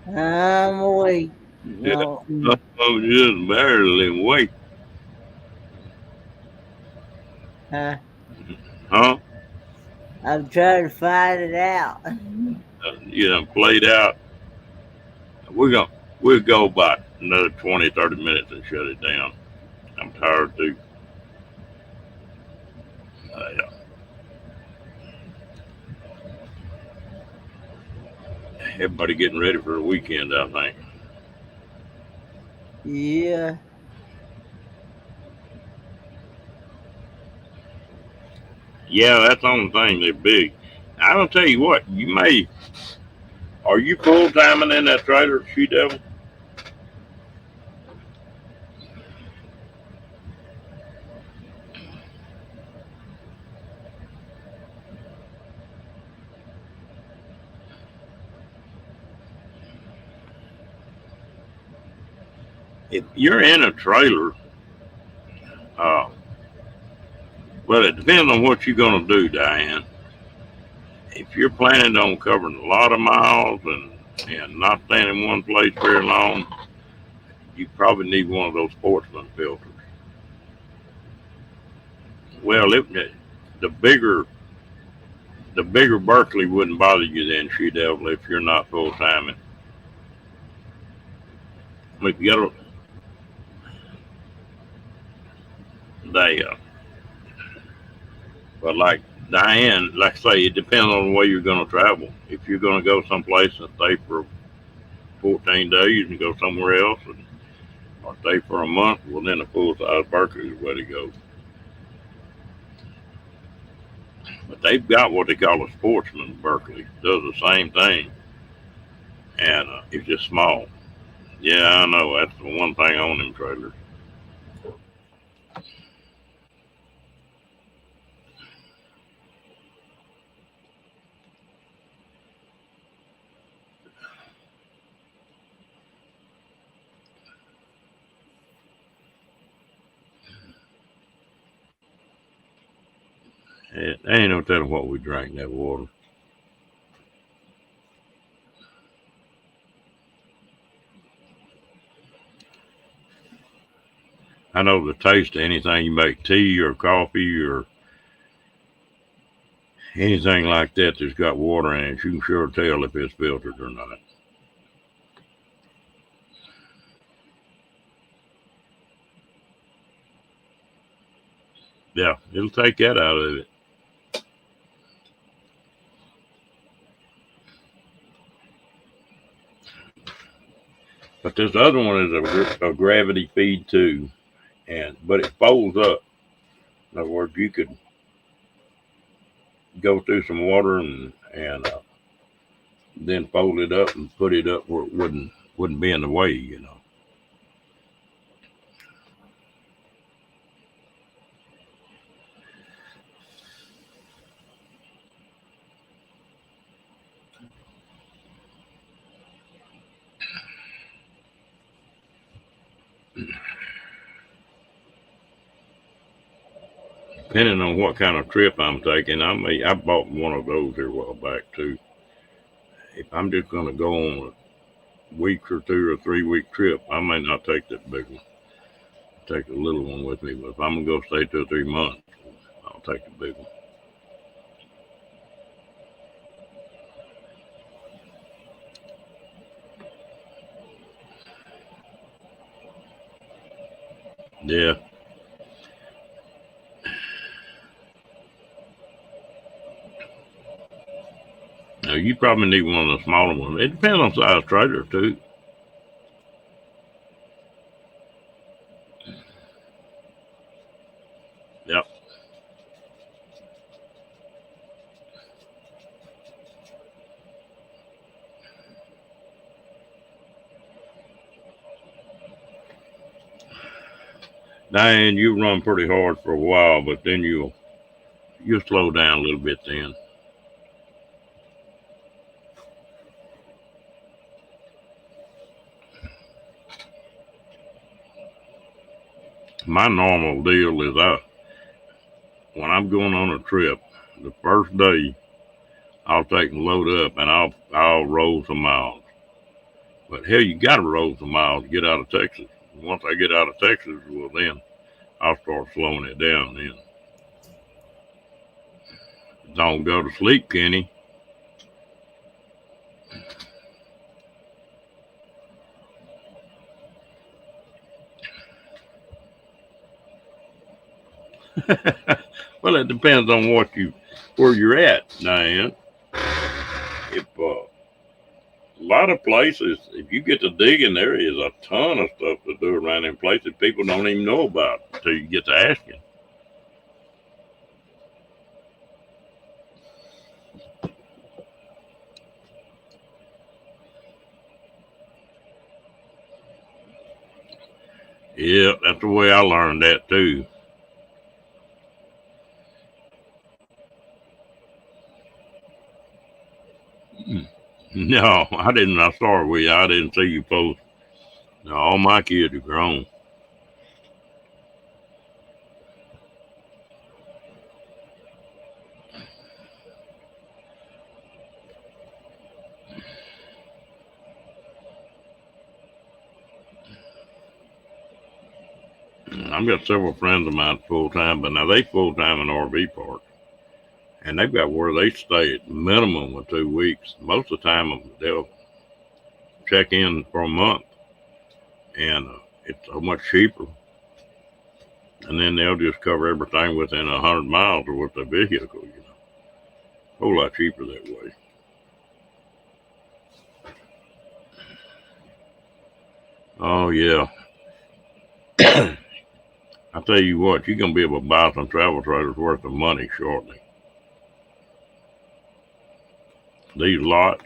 I'm awake. Yeah. No, Oh, just barely wake. huh? Huh? I'm trying to find it out. You know, played out. We'll go about another 20, 30 minutes and shut it down. I'm tired too. Yeah. Everybody getting ready for the weekend, I think. Yeah. Yeah, that's the only thing. They're big. I don't tell you what. Are you full timing in that trailer, She Devil? If you're in a trailer, uh, Well, it depends on what you're going to do, Diane. If you're planning on covering a lot of miles and not staying in one place very long, you probably need one of those sportsman filters. Well, the bigger the bigger Berkeley wouldn't bother you then, She Devil, if you're not full time. If you got they but like Diane, like I say, it depends on the way you're going to travel. If you're going to go someplace and stay for 14 days and go somewhere else, or stay for a month, well, then a full size Berkeley is the way to go. But they've got what they call a sportsman Berkeley. Does the same thing, and it's just small. Yeah, I know. That's the one thing on them trailers. Ain't no telling what we drank in that water. I know the taste of anything you make tea or coffee or anything like that that's got water in it, you can sure tell if it's filtered or not. Yeah, it'll take that out of it. But this other one is a gravity feed too, but it folds up. In other words, you could go through some water and then fold it up and put it up where it wouldn't be in the way, you know. Depending on what kind of trip I'm taking, I bought one of those here a while back too. If I'm just going to go on a week or 2 or 3 week trip, I may not take that big one. Take the little one with me, but if I'm gonna go stay 2 or 3 months, I'll take the big one. Yeah. Now you probably need one of the smaller ones. It depends on size trailer too. Yep. Diane, you run pretty hard for a while, but then you'll slow down a little bit then. My normal deal is when I'm going on a trip, the first day I'll take and load up and I'll roll some miles. But hell, you got to roll some miles to get out of Texas. Once I get out of Texas, well then I'll start slowing it down then. Don't go to sleep, Kenny. Well, it depends on where you're at, Diane. If a lot of places, if you get to digging, there is a ton of stuff to do around in places people don't even know about until you get to asking. Yeah, that's the way I learned that too. No, I didn't. I started with you. I didn't see you post. No, all my kids are grown. I've got several friends of mine full time, but now they full time in RV parks, and they've got where they stay at minimum of 2 weeks. Most of the time, they'll check in for a month, and it's so much cheaper. And then they'll just cover everything within 100 miles of with their vehicle. A whole lot cheaper that way. Oh yeah. I tell you what, you're gonna be able to buy some travel trailers worth of money shortly. These lots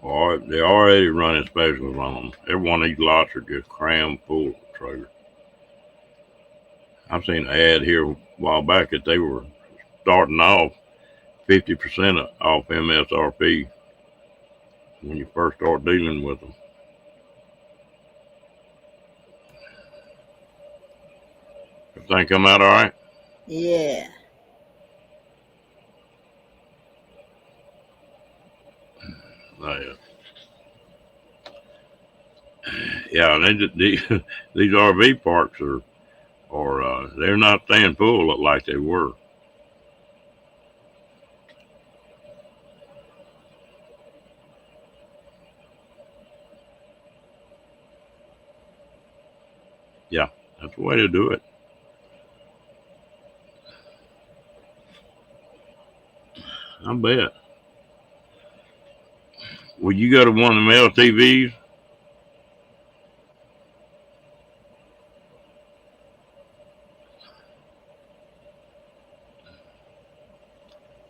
they're already running specials on them. Every one of these lots are just crammed full of trailers. I've seen an ad here a while back that they were starting off 50% off MSRP when you first start dealing with them. Everything come out all right? Yeah. Yeah, these RV parks are they're not staying full like they were. Yeah, that's the way to do it. I bet. Would you go to one of them LTVs?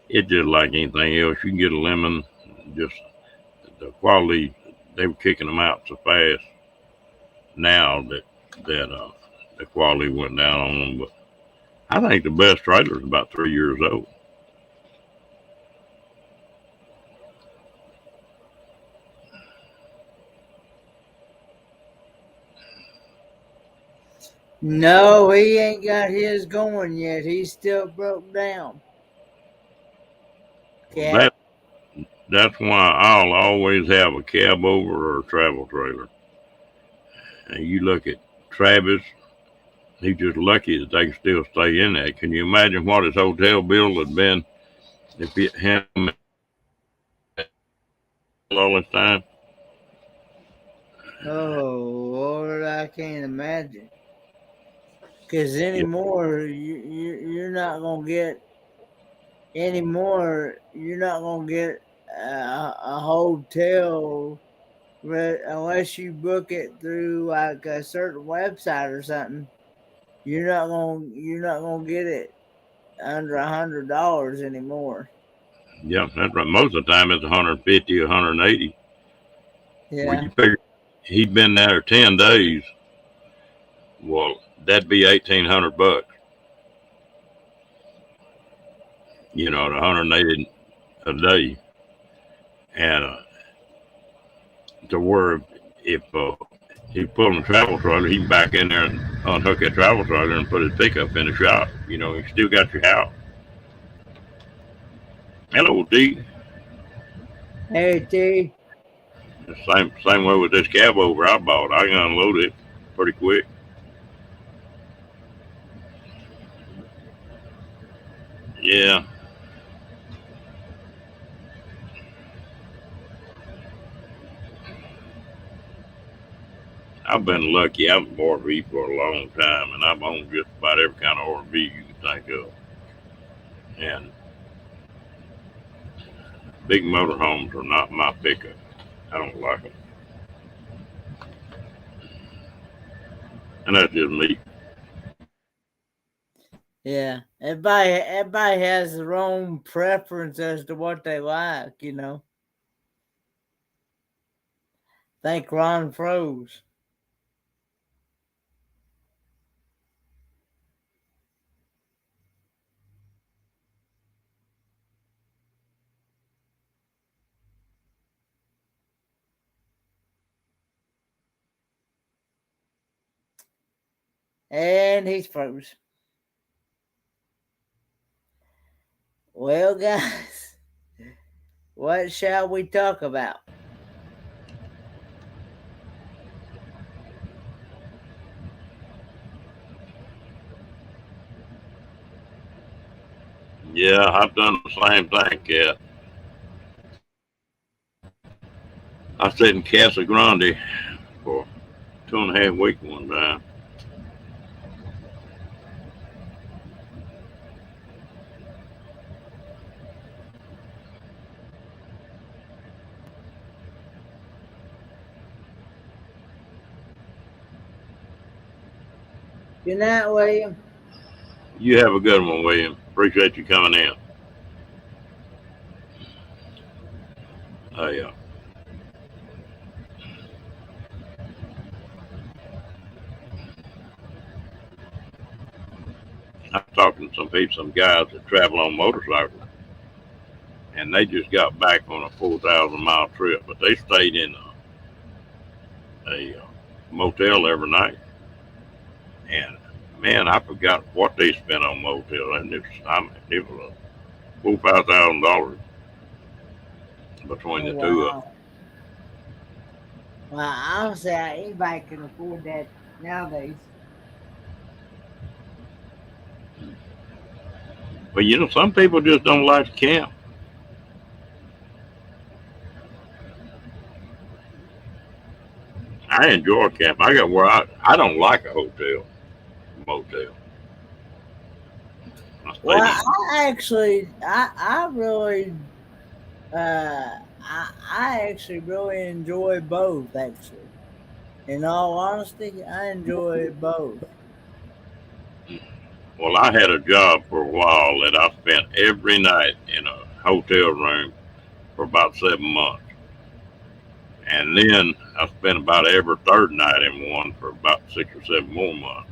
It's just like anything else. You can get a lemon. Just the quality, they were kicking them out so fast now that the quality went down on them. But I think the best trailer is about 3 years old. No, he ain't got his going yet. He's still broke down. Well, that's why I'll always have a cab over or a travel trailer. And you look at Travis, he's just lucky that they can still stay in there. Can you imagine what his hotel bill had been if it him all this time? Oh Lord, I can't imagine. Because anymore, you're not gonna get anymore. You're not gonna get a hotel unless you book it through like a certain website or something. You're not gonna get it under $100 anymore. Yeah, that's right. Most of the time it's 150, 180. Yeah. Well, you figure he'd been there 10 days. Well, that'd be $1,800. At 180 a day, and to where if he pulled a travel trailer, he can back in there and unhook that travel trailer and put his pickup in the shop. You still got your house. Hello, D. Hey, T. The same way with this cab over I bought. I can unload it pretty quick. Yeah. I've been lucky. I've been RV for a long time, and I've owned just about every kind of RV you can think of. And big motorhomes are not my pickup. I don't like them. And that's just me. Yeah, everybody has their own preference as to what they like, Thank Ron froze. And he's froze. Well, guys, what shall we talk about? Yeah, I've done the same thing, Cat. I stayed in Casa Grande for 2.5 weeks one time. Good night, William. You have a good one, William. Appreciate you coming in. Yeah. I'm talking to some people, some guys that travel on motorcycles, and they just got back on a 4,000 mile trip, but they stayed in a motel every night. And man, I forgot what they spent on motel, and it was $4,000, 5,000 between Oh the two of them. wow. Well, honestly, anybody can afford that nowadays. But some people just don't like to camp. I enjoy camp. I got where I don't like a hotel, motel. I Well, stayed in. I really, I actually really enjoy both. Actually, in all honesty, I enjoy both. Well, I had a job for a while that I spent every night in a hotel room for about 7 months. And then I spent about every third night in one for about 6 or 7 more months.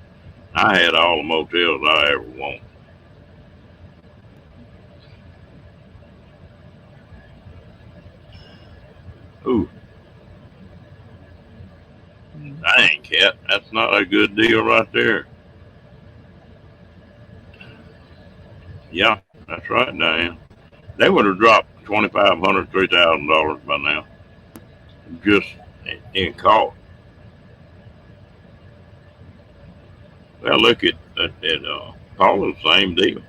I had all the motels I ever wanted. Ooh, dang, cat, that's not a good deal right there. Yeah, that's right, Diane. They would have dropped $2,500, $3,000 by now, just in cost. Well, look at Paula's same deal.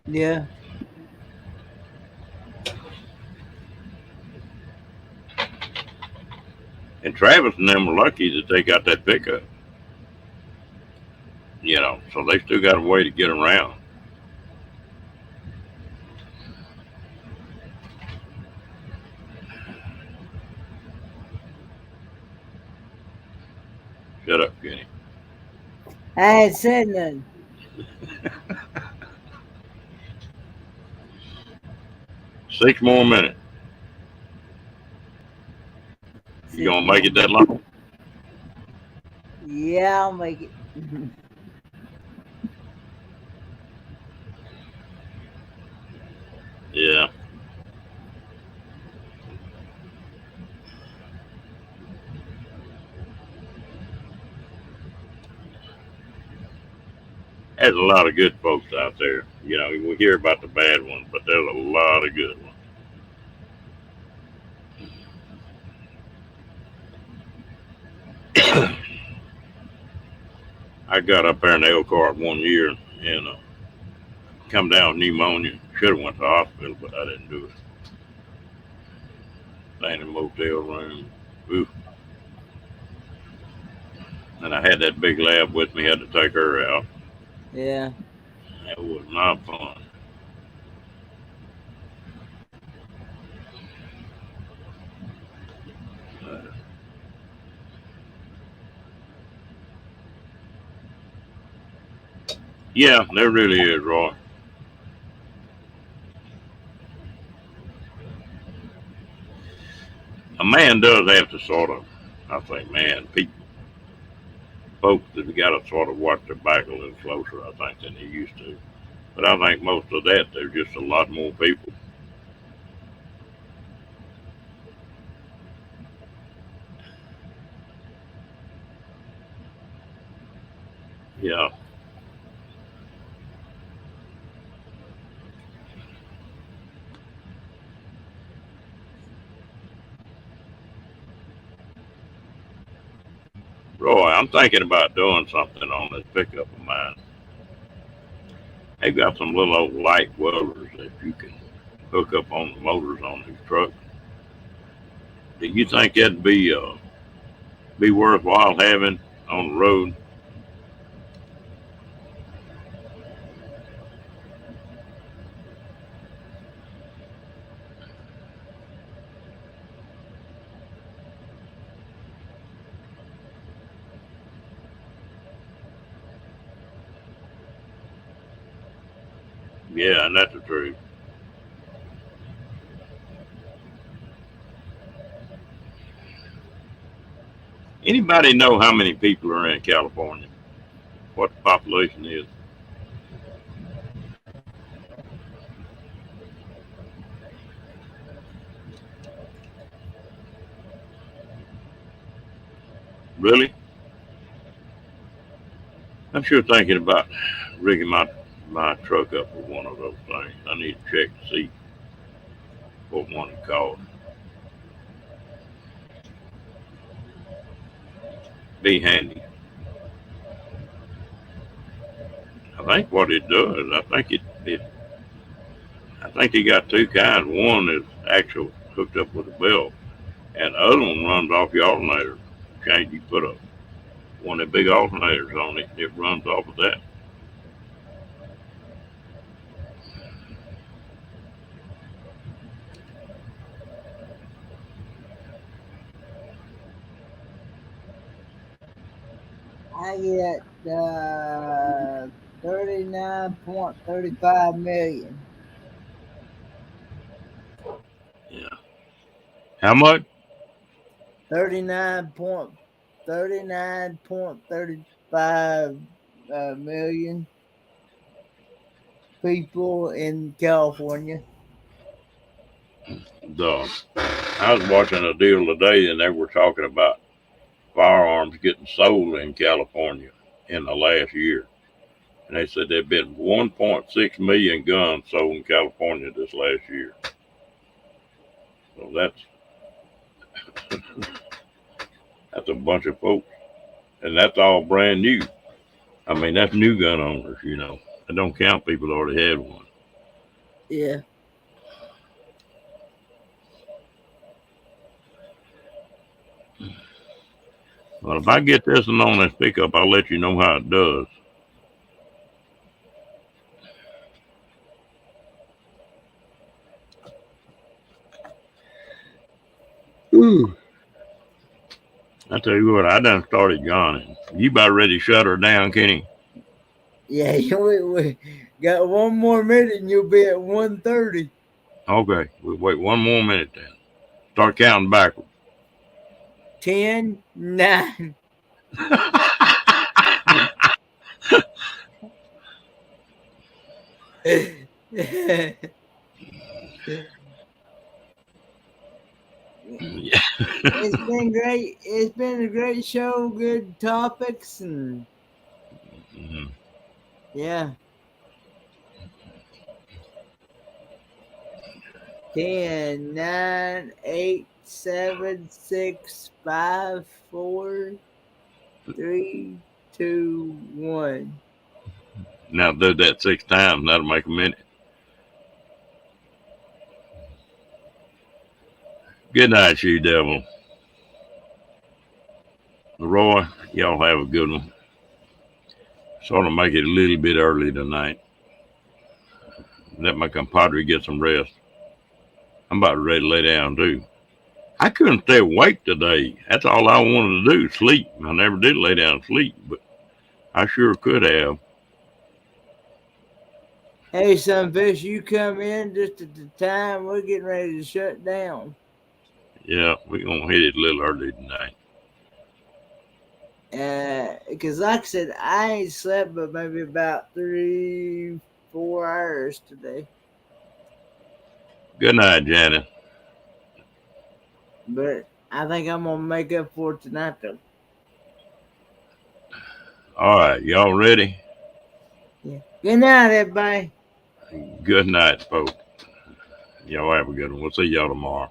Yeah. And Travis and them were lucky that they got that pickup. So they still got a way to get around. Shut up, Kenny. I ain't said nothing. 6 more minutes. You gonna make it that long? Yeah, I'll make it. Yeah. There's a lot of good folks out there. We hear about the bad ones, but there's a lot of good ones. I got up there in the Elkhart one year and come down with pneumonia. Should have went to the hospital, but I didn't do it. Staying in a motel room. Ooh. And I had that big lab with me. Had to take her out. Yeah. That was not fun. Uh, yeah, there really is, Roy. A man does have to sort of, I think, man, people, folks have got to sort of watch their back a little closer, I think, than they used to. But I think most of that, there's just a lot more people. Yeah. Roy, I'm thinking about doing something on this pickup of mine. They got some little old light welders that you can hook up on the motors on these trucks. Do you think that'd be worthwhile having on the road? Yeah, and that's the truth. Anybody know how many people are in California? What the population is? Really? I'm sure thinking about rigging my truck up with one of those things. I need to check to see what one it costs. Be handy. I think what it does, I think you got two kinds. One is actual hooked up with a belt, and the other one runs off your alternator. Change, you put one of the big alternators on it, it runs off of that. I get 39.35 million. Yeah. How much? 39.35 million people in California. I was watching a deal today, and they were talking about firearms getting sold in California in the last year. And they said there'd been 1.6 million guns sold in California this last year. So that's a bunch of folks. And that's all brand new. I mean, that's new gun owners, you know. I don't count people that already had one. Yeah. Well, if I get this one on this pickup, I'll let you know how it does. Ooh. I tell you what, I done started yawning. You about ready to shut her down, Kenny? Yeah, we got one more minute and you'll be at 1:30. Okay, we'll wait one more minute then. Start counting backwards. 10, 9. Yeah. It's been great. It's been a great show. Good topics and yeah. 10, 9, 8, 7, 6, 5, 4, 3, 2, 1. Now do that 6 times. That'll make a minute. Good night, you devil. Roy, y'all have a good one. Sort of make it a little bit early tonight. Let my compadre get some rest. I'm about ready to lay down too. I couldn't stay awake today. That's all I wanted to do, sleep. I never did lay down and sleep, but I sure could have. Hey, Sunfish, you come in just at the time we're getting ready to shut down. Yeah, we're going to hit it a little early tonight. Because like I said, I ain't slept but maybe about 3-4 hours today. Good night, Janet. But I think I'm going to make up for it tonight, though. All right, y'all ready? Yeah. Good night, everybody. Good night, folks. Y'all have a good one. We'll see y'all tomorrow.